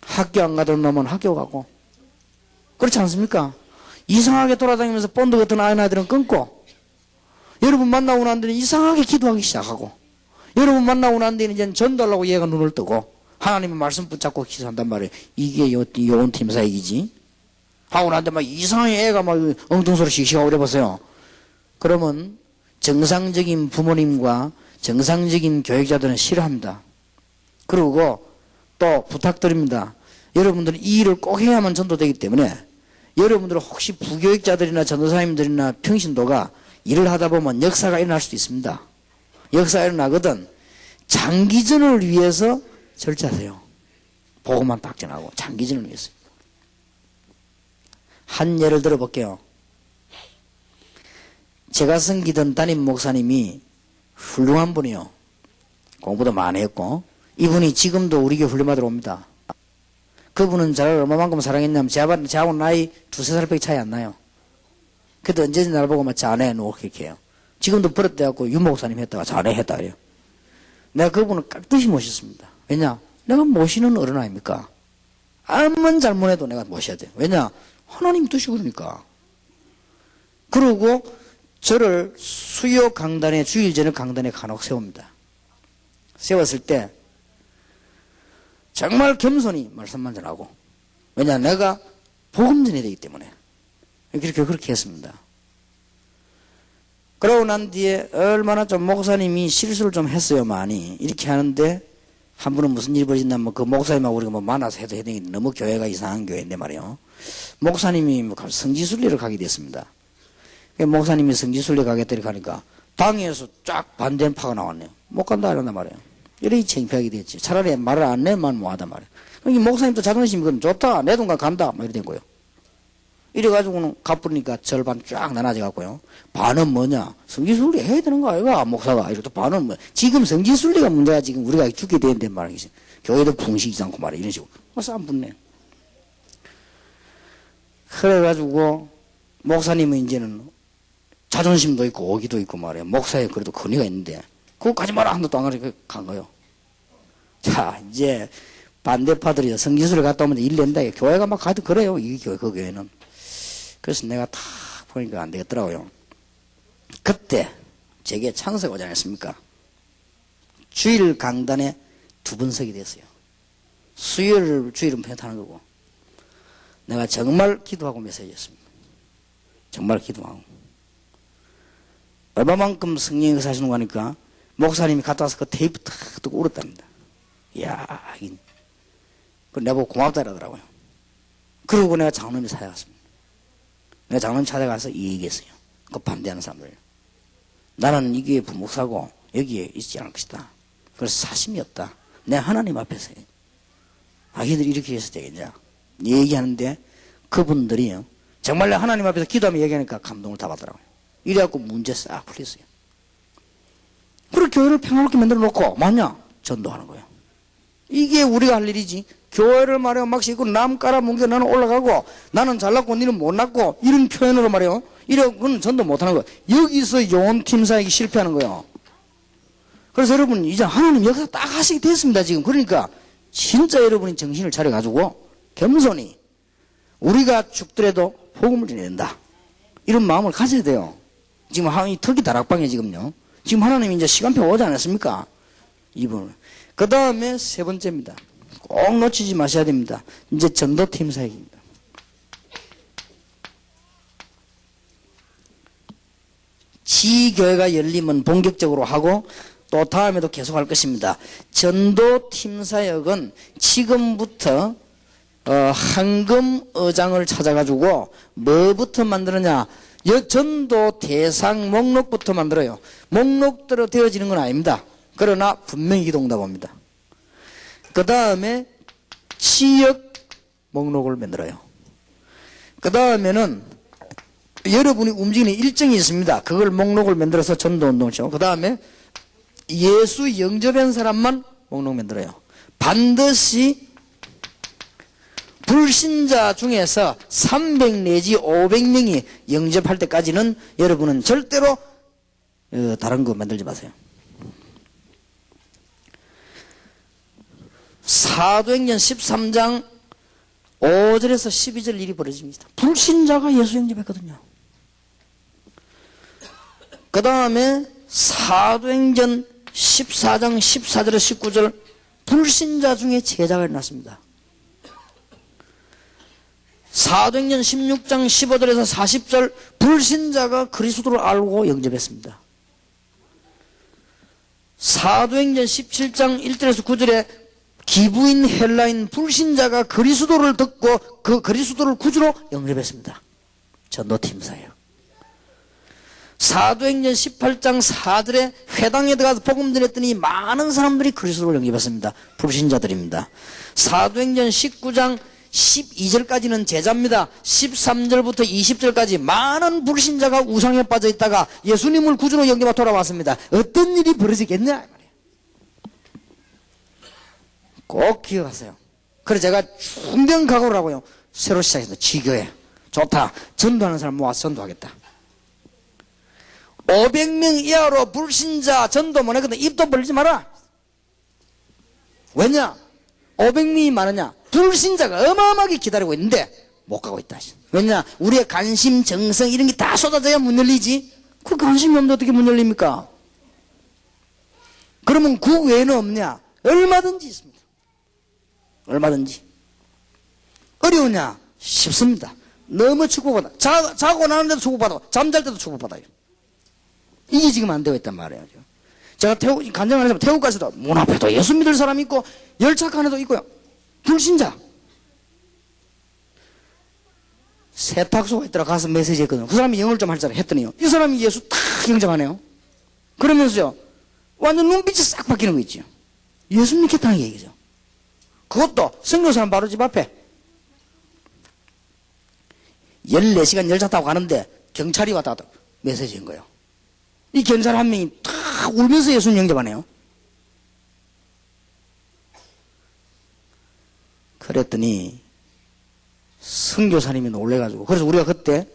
학교 안 가던 놈은 학교 가고 그렇지 않습니까? 이상하게 돌아다니면서 본드 같은 아이들은 끊고 여러분 만나고 난 뒤는 이상하게 기도하기 시작하고 여러분 만나고 난 뒤는 이제 전도하려고 얘가 눈을 뜨고 하나님의 말씀 붙잡고 기도한단 말이에요. 이게 요원팀 사역이지. 하고 난 뒤에 막 이상하게 애가 막 엉뚱소리 씩씩하고 그래보세요. 그러면 정상적인 부모님과 정상적인 교육자들은 싫어합니다. 그리고 또 부탁드립니다. 여러분들은 이 일을 꼭 해야만 전도되기 때문에 여러분들은 혹시 부교육자들이나 전도사님들이나 평신도가 일을 하다 보면 역사가 일어날 수도 있습니다. 역사가 일어나거든 장기전을 위해서 절제하세요. 보고만 딱 전하고 장기전을 위해서. 한 예를 들어볼게요. 제가 섬기던 담임 목사님이 훌륭한 분이요. 공부도 많이 했고 이분이 지금도 우리 교회 훈련받으러 옵니다. 그분은 저를 얼마만큼 사랑했냐면 저하고 나이 2~3살밖에 차이 안 나요. 그래도 언제든지 나를 보고 막 자네 누워 이렇게 해요. 지금도 버릇돼갖고 윤 목사님 했다가 자네 했다 그래요. 내가 그분을 깍듯이 모셨습니다. 왜냐? 내가 모시는 어른 아닙니까? 아무만 잘못해도 내가 모셔야 돼요. 왜냐? 하나님 뜻이 그러니까. 그리고 저를 수요 강단에 주일 저녁 강단에 간혹 세웁니다. 세웠을 때 정말 겸손히 말씀만 전하고 왜냐 내가 복음 전해야 되기 때문에 그렇게 했습니다. 그러고 난 뒤에 얼마나 좀 목사님이 실수를 좀 했어요. 많이 이렇게 하는데 한 분은 무슨 일이 벌어진다면 그 목사님하고 우리가 만나서 해도 되는데 너무 교회가 이상한 교회인데 말이에요. 목사님이 성지순례를 가게 됐습니다. 목사님이 성지순례 가겠다고 하니까 당에서 쫙 반대파가 나왔네요. 못 간다 이런단 말이에요. 이렇게 창피하게 됐지. 차라리 말을 안 내면 뭐하단 말이에요. 이 목사님도 자존심이 그럼 좋다. 내 동가 간다. 막 이래 된 거예요. 이래가지고는 갚으니까 절반 쫙 나눠져 갖고요. 반은 뭐냐? 성지순례 해야 되는 거 아이가? 목사가. 이러도 반은 뭐. 지금 성지순례가 문제가 지금 우리가 죽게 되는데 말이지. 교회도 붕식이지 않고 말이야. 이런 식으로. 싸움 붙네. 그래가지고 목사님은 이제는 자존심도 있고 오기도 있고 말이에요. 목사에 그래도 권위가 있는데 그거 가지 마라 한도 안 가지고 간 거예요. 자 이제 반대파들이 성지순례 갔다 오면 일 낸다. 교회가 막 가도 그래요. 이 교회 그 교회는. 그래서 내가 탁 보니까 안 되겠더라고요. 그때 제게 찬스가 오지 않았습니까? 주일 강단에 2번 서게 됐어요. 수요일을 주일은 편타는 거고 내가 정말 기도하고 메시지였습니다. 정말 기도하고 얼마만큼 성령이 사시는 거 하니까 목사님이 갔다 와서 그 테이프 탁 뜨고 울었답니다. 이야 그 내보고 고맙다 이러더라고요. 그러고 내가 장로님 찾아갔습니다. 내가 장로님 찾아가서 이 얘기했어요. 그 반대하는 사람들. 나는 이 교회 부목사고 여기에 있지 않을 것이다. 그래서 사심이 없다. 내 하나님 앞에서 자기들이 이렇게 해서 되겠냐. 얘기하는데 그분들이요. 정말로 하나님 앞에서 기도하며 얘기하니까 감동을 다 받더라고요. 이래갖고 문제 싹 풀렸어요. 그리고 교회를 평화롭게 만들어 놓고, 뭐냐? 전도하는 거예요. 이게 우리가 할 일이지. 교회를 말이야, 막 싣고 남 깔아뭉겨 나는 올라가고, 나는 잘났고, 니는 못났고, 이런 표현으로 말이요. 이런 전도 못하는 거예요. 여기서 요원팀 사역이 실패하는 거예요. 그래서 여러분, 이제 하나님 역사 딱 하시게 됐습니다, 지금. 그러니까, 진짜 여러분이 정신을 차려가지고, 겸손히, 우리가 죽더라도 복음을 전해야 된다. 이런 마음을 가져야 돼요. 지금 이 터키 다락방에 지금요. 지금 하나님이 이제 시간표 오지 않았습니까? 이분을. 그 다음에 세 번째입니다. 꼭 놓치지 마셔야 됩니다. 이제 전도팀 사역입니다. 지교회가 열리면 본격적으로 하고 또 다음에도 계속 할 것입니다. 전도팀 사역은 지금부터 황금의장을 찾아가지고 뭐부터 만드느냐? 전도 대상 목록부터 만들어요. 목록대로 되어지는 건 아닙니다. 그러나 분명히 기도응답합니다. 그 다음에 지역 목록을 만들어요. 그 다음에는 여러분이 움직이는 일정이 있습니다. 그걸 목록을 만들어서 전도운동을 하고, 그 다음에 예수 영접한 사람만 목록 만들어요. 반드시 불신자 중에서 300 내지 500명이 영접할 때까지는 여러분은 절대로 다른 거 만들지 마세요. 사도행전 13장 5절에서 12절 일이 벌어집니다. 불신자가 예수 영접했거든요. 그 다음에 사도행전 14장 14절에서 19절 불신자 중에 제자가 일어났습니다. 사도행전 16장 15절에서 40절 불신자가 그리스도를 알고 영접했습니다. 사도행전 17장 1절에서 9절에 기부인 헬라인 불신자가 그리스도를 듣고 그 그리스도를 구주로 영접했습니다. 전도팀 사역. 사도행전 18장 4절에 회당에 들어가서 복음 전했더니 많은 사람들이 그리스도를 영접했습니다. 불신자들입니다. 사도행전 19장 12절까지는 제자입니다. 13절부터 20절까지 많은 불신자가 우상에 빠져 있다가 예수님을 구주로 영접하고 돌아왔습니다. 어떤 일이 벌어지겠냐? 꼭 기억하세요. 그래서 제가 충병각오를 하고요. 새로 시작했습니다. 지교회. 좋다. 전도하는 사람 모아서 전도하겠다. 500명 이하로 불신자 전도 못했거든. 입도 벌리지 마라. 왜냐? 500명이 많으냐? 불신자가 어마어마하게 기다리고 있는데 못 가고 있다. 왜냐? 우리의 관심, 정성 이런 게 다 쏟아져야 문 열리지. 그 관심이 없는데 어떻게 문 열립니까? 그러면 그 외에는 없냐? 얼마든지 있습니다. 얼마든지. 어려우냐? 쉽습니다. 너무 축복받아. 자고 나는데도 축복받아. 잠잘 때도 축복받아요. 이게 지금 안 되어 있단 말이에요. 제가 간장 안에서 태국 가서도 문 앞에도 예수 믿을 사람이 있고 열차 칸에도 있고요. 불신자. 세탁소가 있더라 가서 메시지 했거든요. 그 사람이 영어를 좀 할 줄 했더니요. 이 사람이 예수 탁 영접하네요. 그러면서요. 완전 눈빛이 싹 바뀌는 거 있죠. 예수 믿겠다는 얘기죠. 그것도 선교사람 바로 집 앞에 14시간 열차 타고 가는데 경찰이 왔다 갔다 메시지인 거예요. 이 경찰 한 명이 탁 울면서 예수님 영접하네요. 그랬더니 선교사님이 놀래가지고, 그래서 우리가 그때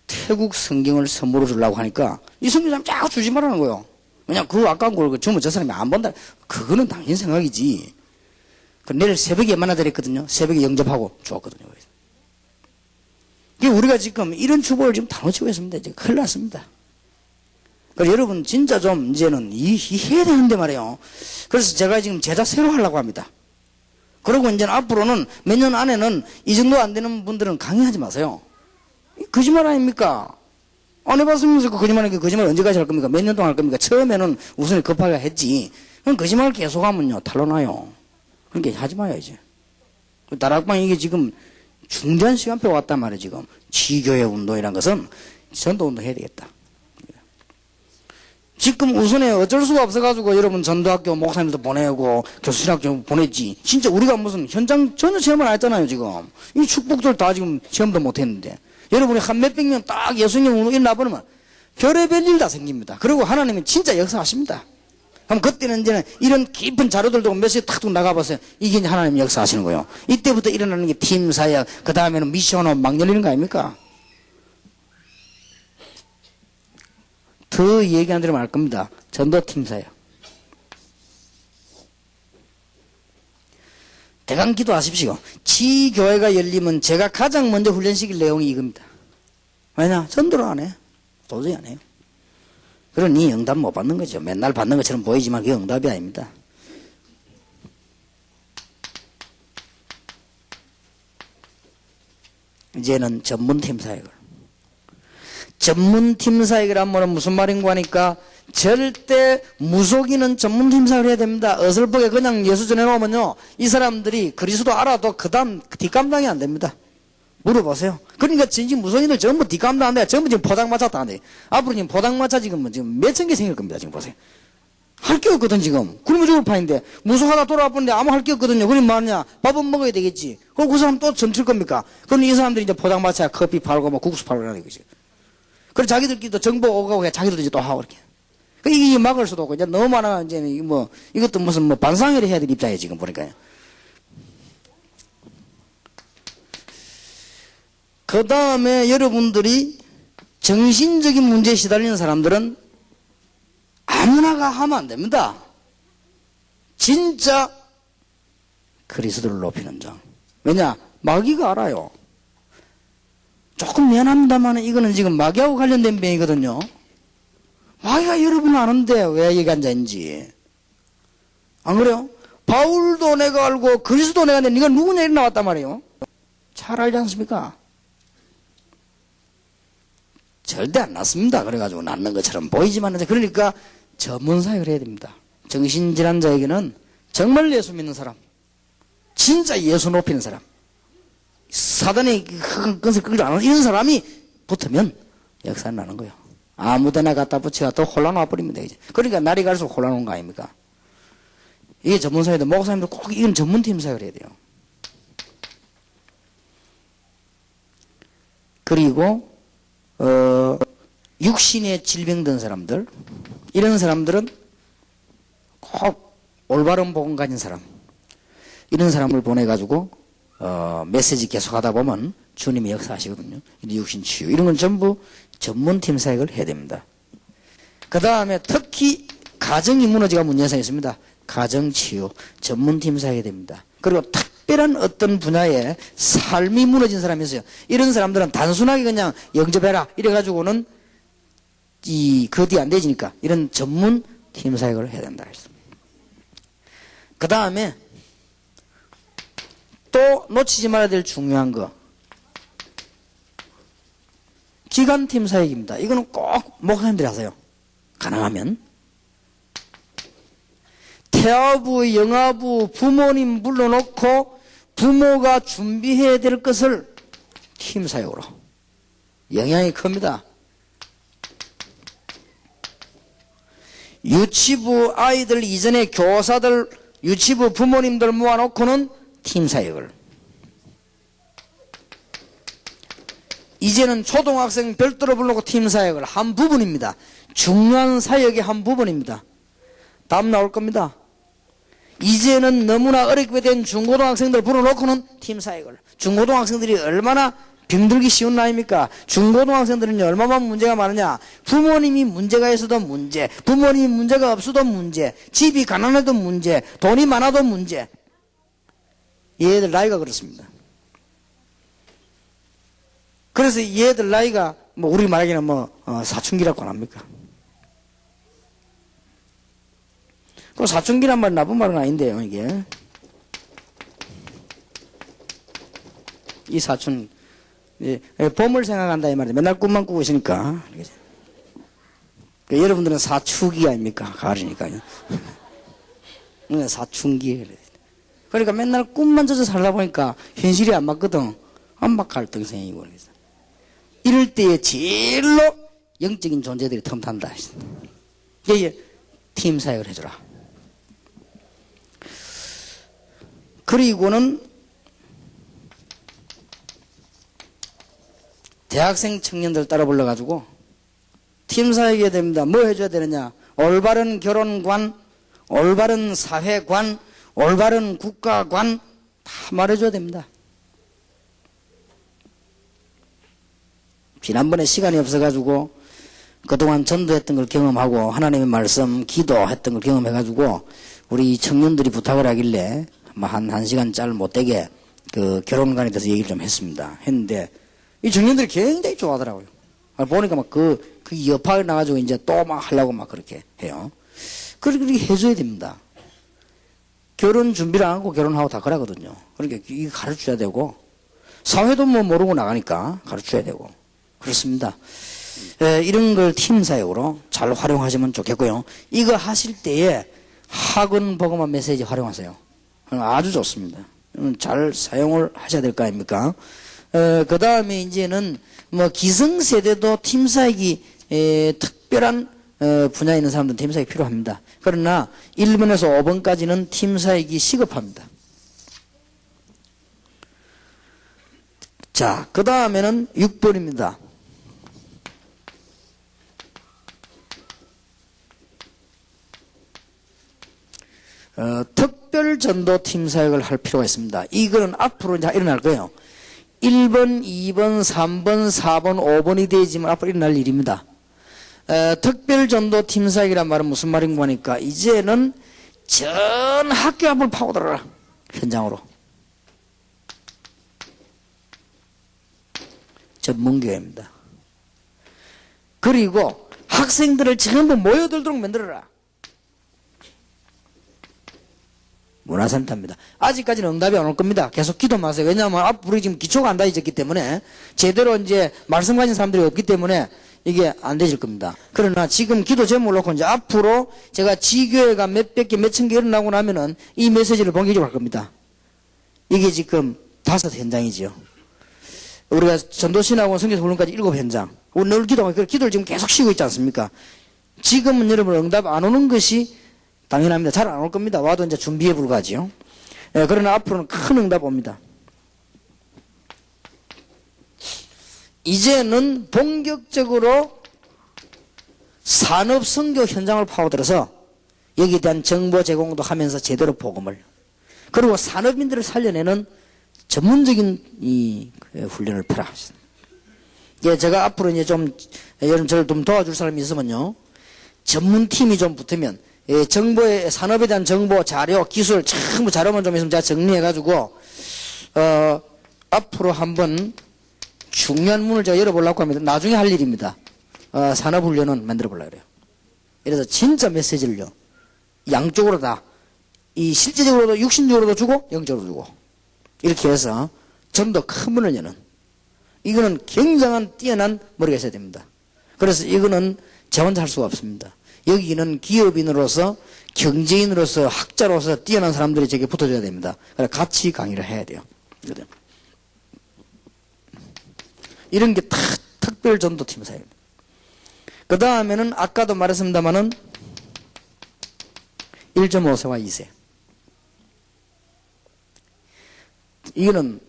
태국 성경을 선물로 주려고 하니까 이 선교사님 자꾸 주지 말라는 거예요. 왜냐면 그 아까운 걸 전부 저 사람이 안 본다. 그거는 당신 생각이지. 내일 새벽에 만나드렸거든요. 새벽에 영접하고 주었거든요. 우리가 지금 이런 축복을 지금 다 놓치고 있습니다. 이제 큰일 났습니다. 그래서 여러분 진짜 좀 이제는 해야 되는데 말이에요. 그래서 제가 지금 제작 새로 하려고 합니다. 그리고 이제 앞으로는 몇 년 안에는 이 정도 안 되는 분들은 강의하지 마세요. 거짓말 아닙니까? 안 해봤으면서 그 거짓말은 거짓말 언제까지 할 겁니까? 몇 년 동안 할 겁니까? 처음에는 우선 급하게 했지. 그럼 거짓말을 계속하면요 탈로나요. 그러니까 하지 마요 이제. 다락방 이게 지금 중대한 시간표가 왔단 말이에요. 지금 지교회 운동이란 것은 전도 운동 해야 되겠다. 지금 우선에 어쩔 수가 없어가지고 여러분 전도학교 목사님도 보내고 교수학교 보냈지. 진짜 우리가 무슨 현장 전혀 체험을 안 했잖아요, 지금. 이 축복들 다 지금 체험도 못 했는데. 여러분이 한 몇백 명 딱 예수님 일어나버리면 별의별 일 다 생깁니다. 그리고 하나님은 진짜 역사하십니다. 그럼 그때는 이제는 이런 깊은 자료들도 몇 시 탁 나가봤어요. 이게 이제 하나님 역사하시는 거예요. 이때부터 일어나는 게 팀 사역, 그 다음에는 미션으로 막 열리는 거 아닙니까? 더 얘기 안 들으면 알 겁니다. 전도팀 사역. 대강 기도하십시오. 지교회가 열리면 제가 가장 먼저 훈련시킬 내용이 이겁니다. 왜냐? 전도를 안 해. 도저히 안 해요. 그러니 응답 못 받는 거죠. 맨날 받는 것처럼 보이지만 그게 응답이 아닙니다. 이제는 전문팀 사역을. 전문팀 사역을 하면 무슨 말인가 하니까 절대 무속인은 전문팀 사역을 해야 됩니다. 어설프게 그냥 예수 전해놓으면요. 이 사람들이 그리스도 알아도 그 다음 뒷감당이 안 됩니다. 물어보세요. 그러니까 진짜 무속인들 전부 뒷감당 안 돼. 전부 지금 포장마차 다 안 돼. 앞으로 지금 포장마차 지금 몇천 개 생길 겁니다. 지금 보세요. 할 게 없거든, 지금. 그러면 죽을 판인데. 무속하다 돌아왔는데 아무 할 게 없거든요. 그럼 뭐하냐? 밥은 먹어야 되겠지. 그럼 그 사람 또 점칠 겁니까? 그럼 이 사람들이 이제 포장마차에 커피 팔고 뭐 국수 팔고 그러는 거지. 그래서 자기들끼리도 정보 오가고 그냥 자기들도 이제 또 하고 이렇게. 이게 막을 수도 없고, 이제 너무 많아, 이제 뭐, 이것도 무슨 뭐 반상회를 해야 될 입장이에요, 지금 보니까요. 그 다음에 여러분들이 정신적인 문제에 시달리는 사람들은 아무나가 하면 안 됩니다. 진짜 그리스도를 높이는 장. 왜냐? 마귀가 알아요. 조금 미안합니다만 이거는 지금 마귀하고 관련된 병이거든요. 마귀가 여러분은 아는데 왜 여기 앉아있는지. 안 그래요? 바울도 내가 알고 그리스도 내가 알는데 네가 누구냐 이렇게 나왔단 말이에요. 잘 알지 않습니까? 절대 안 났습니다. 그래가지고 낫는 것처럼 보이지만 그러니까 전문 사역을 해야 됩니다. 정신질환자에게는 정말 예수 믿는 사람, 진짜 예수 높이는 사람, 사단의 끈을 끌지 않는 이런 사람이 붙으면 역사는 나는 거예요. 아무데나 갖다 붙여가 또 혼란 와버립니다. 이제. 그러니까 날이 갈수록 혼란 온 거 아닙니까? 이게 전문 사역인데 목사님도 꼭 이건 전문팀 사역을 해야 돼요. 그리고 육신의 질병든 사람들, 이런 사람들은 꼭 올바른 복음 가진 사람, 이런 사람을 보내가지고 메시지 계속 하다 보면 주님이 역사하시거든요. 육신 치유 이런 건 전부 전문팀 사역을 해야 됩니다. 그 다음에 특히 가정이 무너지가 문제가 있습니다. 가정치유 전문팀 사역이 됩니다. 그리고 특별한 어떤 분야에 삶이 무너진 사람이 있어요. 이런 사람들은 단순하게 그냥 영접해라 이래가지고는 그 뒤 안 되지니까 이런 전문팀 사역을 해야 된다. 그 다음에 또 놓치지 말아야 될 중요한 거, 기관팀 사역입니다. 이거는 꼭 목사님들이 하세요. 가능하면. 태아부, 영아부, 부모님 불러놓고 부모가 준비해야 될 것을 팀 사역으로. 영향이 큽니다. 유치부 아이들 이전에 교사들, 유치부 부모님들 모아놓고는 팀 사역을. 이제는 초등학생 별도로 불러놓고 팀 사역을 한 부분입니다. 중요한 사역의 한 부분입니다. 다음 나올 겁니다. 이제는 너무나 어렵게 된 중고등학생들 불러놓고는 팀 사역을. 중고등학생들이 얼마나 병들기 쉬운 나이입니까? 중고등학생들은 얼마나 문제가 많으냐? 부모님이 문제가 있어도 문제, 부모님이 문제가 없어도 문제, 집이 가난해도 문제, 돈이 많아도 문제. 얘들 나이가 그렇습니다. 그래서 얘들 나이가 뭐 우리 말하기는 사춘기라고 안 합니까? 그 사춘기란 말 나쁜 말은 아닌데요, 이게. 이 사춘, 봄을 생각한다 이 말이에요. 맨날 꿈만 꾸고 있으니까. 그러니까 여러분들은 사춘기 아닙니까? 가을이니까요. 사춘기. 그러니까 맨날 꿈만 져서 살다 보니까 현실이 안 맞거든. 안 맞 갈등생이고. 이럴 때에 제일로 영적인 존재들이 틈탄다. 이게 팀 사역을 해주라. 그리고는 대학생 청년들 따라 불러가지고 팀 사역해야 됩니다. 뭐 해줘야 되느냐? 올바른 결혼관, 올바른 사회관, 올바른 국가관 다 말해줘야 됩니다. 지난번에 시간이 없어가지고 그동안 전도했던 걸 경험하고 하나님의 말씀, 기도했던 걸 경험해가지고 우리 청년들이 부탁을 하길래 한 시간 짤 못되게 그 결혼관에 대해서 얘기를 좀 했는데 이 청년들이 굉장히 좋아하더라고요. 보니까 막 그 여파가 나가지고 이제 또 막 하려고 막 그렇게 해요. 그렇게 해줘야 됩니다. 결혼 준비를 안 하고 결혼하고 다 그러거든요. 그러니까 이거 가르쳐야 되고 사회도 뭐 모르고 나가니까 가르쳐야 되고 그렇습니다. 이런 걸 팀 사역으로 잘 활용하시면 좋겠고요. 이거 하실 때에 학원 복음화 메시지 활용하세요. 아주 좋습니다. 잘 사용을 하셔야 될 거 아닙니까? 그 다음에 이제는 뭐 기성세대도 팀 사역이 특별한 분야에 있는 사람들은 팀 사역이 필요합니다. 그러나 1번에서 5번까지는 팀 사역이 시급합니다. 자, 그 다음에는 6번입니다. 특별 전도 팀 사역을 할 필요가 있습니다. 이거는 앞으로 이제 일어날 거예요. 1번, 2번, 3번, 4번, 5번이 되지만 앞으로 일어날 일입니다. 특별 전도 팀 사역이란 말은 무슨 말인가 하니까 이제는 전 학교 앞을 파고들어라. 현장으로. 전문교회입니다. 그리고 학생들을 전부 모여들도록 만들어라. 문화센터입니다. 아직까지는 응답이 안 올 겁니다. 계속 기도 마세요. 왜냐하면 앞으로 지금 기초가 안 다져졌기 때문에 제대로 이제 말씀 가진 사람들이 없기 때문에 이게 안 되질 겁니다. 그러나 지금 기도 제목을 놓고 이제 앞으로 제가 지교회가 몇백 개, 몇천 개 일어나고 나면은 이 메시지를 본격적으로 할 겁니다. 이게 지금 5 현장이지요. 우리가 전도신학원 성교훈련까지 7 현장. 우리 늘 기도하고 기도를 지금 계속 쉬고 있지 않습니까? 지금은 여러분 응답 안 오는 것이 당연합니다. 잘 안 올 겁니다. 와도 이제 준비에 불과하지요. 그러나 앞으로는 큰 응답 옵니다. 이제는 본격적으로 산업 선교 현장을 파고들어서 여기에 대한 정보 제공도 하면서 제대로 복음을 그리고 산업인들을 살려내는 전문적인 이 훈련을 펴라. 제가 앞으로 이제 좀 여러분 저를 좀 도와줄 사람이 있으면요. 전문팀이 좀 붙으면 정보의 산업에 대한 정보, 자료, 기술 전부 자료만 좀 있으면 제가 정리해가지고 앞으로 한번 중요한 문을 제가 열어보려고 합니다. 나중에 할 일입니다. 산업훈련은 만들어보려고 그래요. 그래서 진짜 메시지를요. 양쪽으로 다 이 실제적으로도 육신적으로도 주고 영적으로 주고 이렇게 해서 좀 더 큰 문을 여는 이거는 굉장한 뛰어난 머리가 있어야 됩니다. 그래서 이거는 제 혼자 할 수가 없습니다. 여기는 기업인으로서 경제인으로서 학자로서 뛰어난 사람들이 저기 붙어줘야 됩니다. 그래서 같이 강의를 해야 돼요. 이런 게 다 특별 전도팀 사역입니다. 그 다음에는 아까도 말했습니다마는 1.5세와 2세. 이거는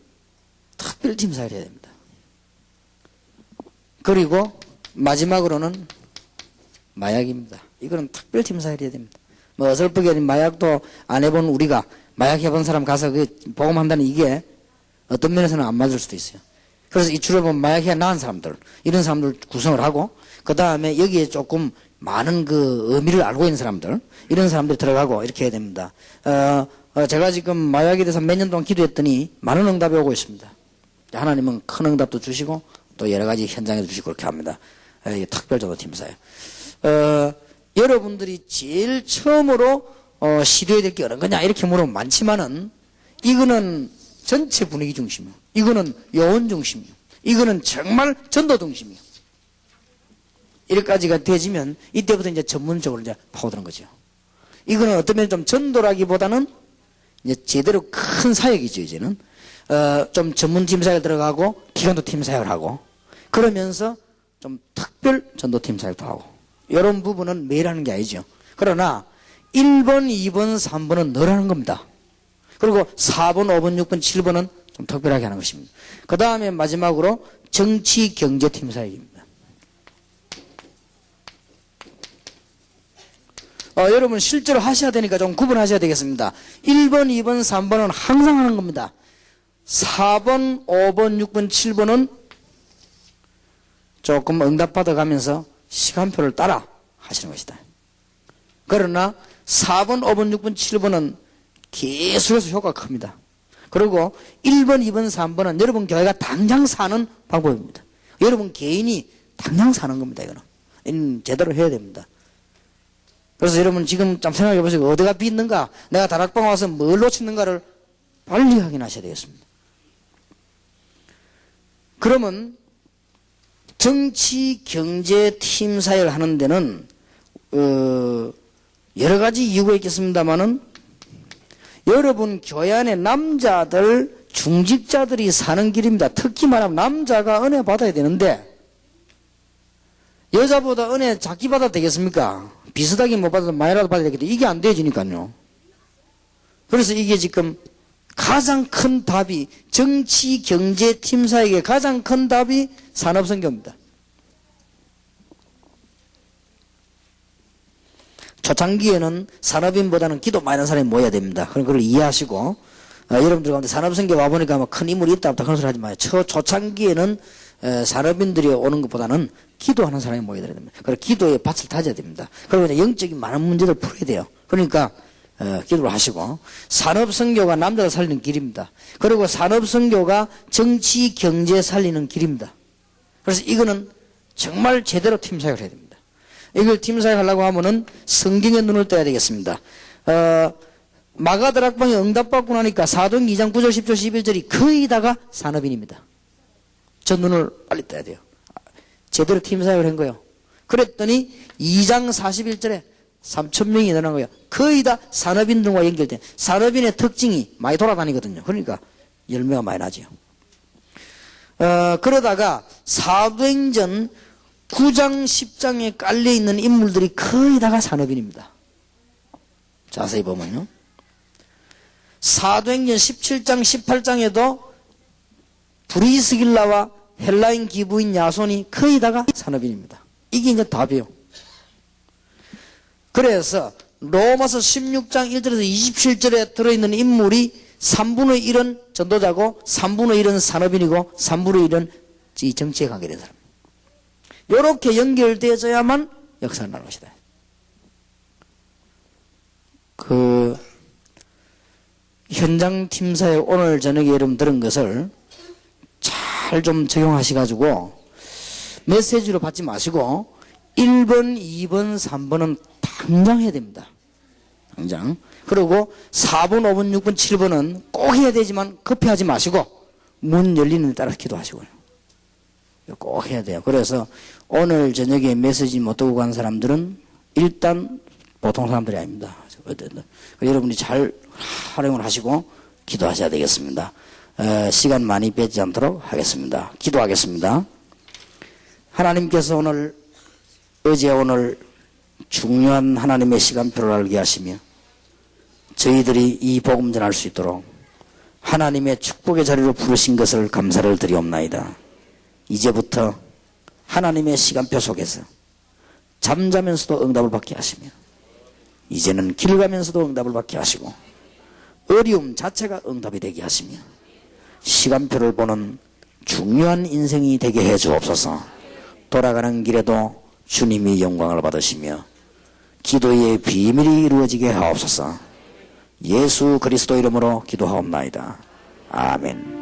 특별팀 사역을 해야 됩니다. 그리고 마지막으로는 마약입니다. 이거는 특별팀 사역을 해야 됩니다. 뭐 어설프게 마약도 안 해본 우리가 마약 해본 사람 가서 그 복음한다는 이게 어떤 면에서는 안 맞을 수도 있어요. 그래서 이 주로 보면 마약해 나은 사람들 이런 사람들 구성을 하고 그 다음에 여기에 조금 많은 그 의미를 알고 있는 사람들 이런 사람들이 들어가고 이렇게 해야 됩니다. 제가 지금 마약에 대해서 몇 년 동안 기도했더니 많은 응답이 오고 있습니다. 하나님은 큰 응답도 주시고 또 여러 가지 현장에도 주시고 그렇게 합니다. 특별전도팀 사역. 여러분들이 제일 처음으로 시도해야 될 게 어떤 거냐 이렇게 물으면 많지만은 이거는 전체 분위기 중심이요. 이거는 요원 중심이요. 이거는 정말 전도 중심이요. 이렇게까지가 되지면 이때부터 이제 전문적으로 이제 파고드는 거죠. 이거는 어떤 면에 좀 전도라기보다는 이제 제대로 큰 사역이죠. 이제는 좀 전문팀 사역을 들어가고 기간도 팀 사역을 하고 그러면서 좀 특별 전도팀 사역도 하고 이런 부분은 매일 하는 게 아니죠. 그러나 1번, 2번, 3번은 늘 하는 겁니다. 그리고 4번, 5번, 6번, 7번은 좀 특별하게 하는 것입니다. 그 다음에 마지막으로 정치, 경제, 팀 사역입니다. 여러분 실제로 하셔야 되니까 좀 구분하셔야 되겠습니다. 1번, 2번, 3번은 항상 하는 겁니다. 4번, 5번, 6번, 7번은 조금 응답받아가면서 시간표를 따라 하시는 것이다. 그러나 4번, 5번, 6번, 7번은 계속해서 효과가 큽니다. 그리고 1번, 2번, 3번은 여러분 교회가 당장 사는 방법입니다. 여러분 개인이 당장 사는 겁니다. 이거는 제대로 해야 됩니다. 그래서 여러분 지금 좀 생각해 보시고 어디가 비있는가, 내가 다락방 와서 뭘 놓쳤는가를 빨리 확인하셔야 되겠습니다. 그러면 정치, 경제, 팀 사역을 하는 데는 여러 가지 이유가 있겠습니다만은 여러분 교회 안에 남자들, 중직자들이 사는 길입니다. 특히 말하면 남자가 은혜 받아야 되는데 여자보다 은혜 작게 받아도 되겠습니까? 비슷하게 못 받아도 많이라도 받아야 되겠다. 이게 안 되어지니까요. 그래서 이게 지금 가장 큰 답이 정치, 경제, 팀 사역의 가장 큰 답이 산업선교입니다. 초창기에는 산업인보다는 기도 많이 하는 사람이 모여야 됩니다. 그럼 그걸 이해하시고 여러분들 가운데 산업선교 와보니까 큰 인물이 있다 없다 그런 소리 하지 마요. 초창기에는 산업인들이 오는 것보다는 기도하는 사람이 모여야 됩니다. 그래서 기도에 밭을 다져야 됩니다. 그리고 이제 영적인 많은 문제를 풀어야 돼요. 그러니까 기도를 하시고 산업선교가 남자를 살리는 길입니다. 그리고 산업선교가 정치, 경제 살리는 길입니다. 그래서 이거는 정말 제대로 팀사역을 해야 됩니다. 이걸 팀사역 하려고 하면은 성경에 눈을 떠야 되겠습니다. 마가다락방에 응답받고 나니까 사도행 2장 9절 10절 11절이 거의 다가 산업인입니다. 저 눈을 빨리 떠야 돼요. 제대로 팀사역을 한 거예요. 그랬더니 2장 41절에 3,000명이 일어난 거예요. 거의 다 산업인들과 연결된, 산업인의 특징이 많이 돌아다니거든요. 그러니까 열매가 많이 나죠. 그러다가 사도행전 9장 10장에 깔려있는 인물들이 거의 다가 산업인입니다. 자세히 보면요. 사도행전 17장 18장에도 브리스길라와 헬라인 기부인 야손이 거의 다가 산업인입니다. 이게 이제 답이에요. 그래서 로마서 16장 1절에서 27절에 들어있는 인물이 3분의 1은 전도자고 3분의 1은 산업인이고 3분의 1은 정치에 관계된 사람. 이렇게 연결되어져야만 역사가 나는 것이다. 현장 팀사에 오늘 저녁에 여러분 들은 것을 잘 좀 적용하셔가지고 메시지로 받지 마시고 1번, 2번, 3번은 당장 해야 됩니다. 당장. 그리고 4번, 5번, 6번, 7번은 꼭 해야 되지만 급해하지 마시고 문 열리는 데 따라 기도하시고요. 꼭 해야 돼요. 그래서 오늘 저녁에 메시지 못 듣고 간 사람들은 일단 보통 사람들이 아닙니다. 여러분이 잘 활용을 하시고 기도하셔야 되겠습니다. 시간 많이 빼지 않도록 하겠습니다. 기도하겠습니다. 하나님께서 어제 오늘 중요한 하나님의 시간표를 알게 하시며 저희들이 이 복음 전할 수 있도록 하나님의 축복의 자리로 부르신 것을 감사를 드리옵나이다. 이제부터 하나님의 시간표 속에서 잠자면서도 응답을 받게 하시며 이제는 길 가면서도 응답을 받게 하시고 어려움 자체가 응답이 되게 하시며 시간표를 보는 중요한 인생이 되게 해 주옵소서. 돌아가는 길에도 주님이 영광을 받으시며 기도의 비밀이 이루어지게 하옵소서. 예수 그리스도 이름으로 기도하옵나이다. 아멘.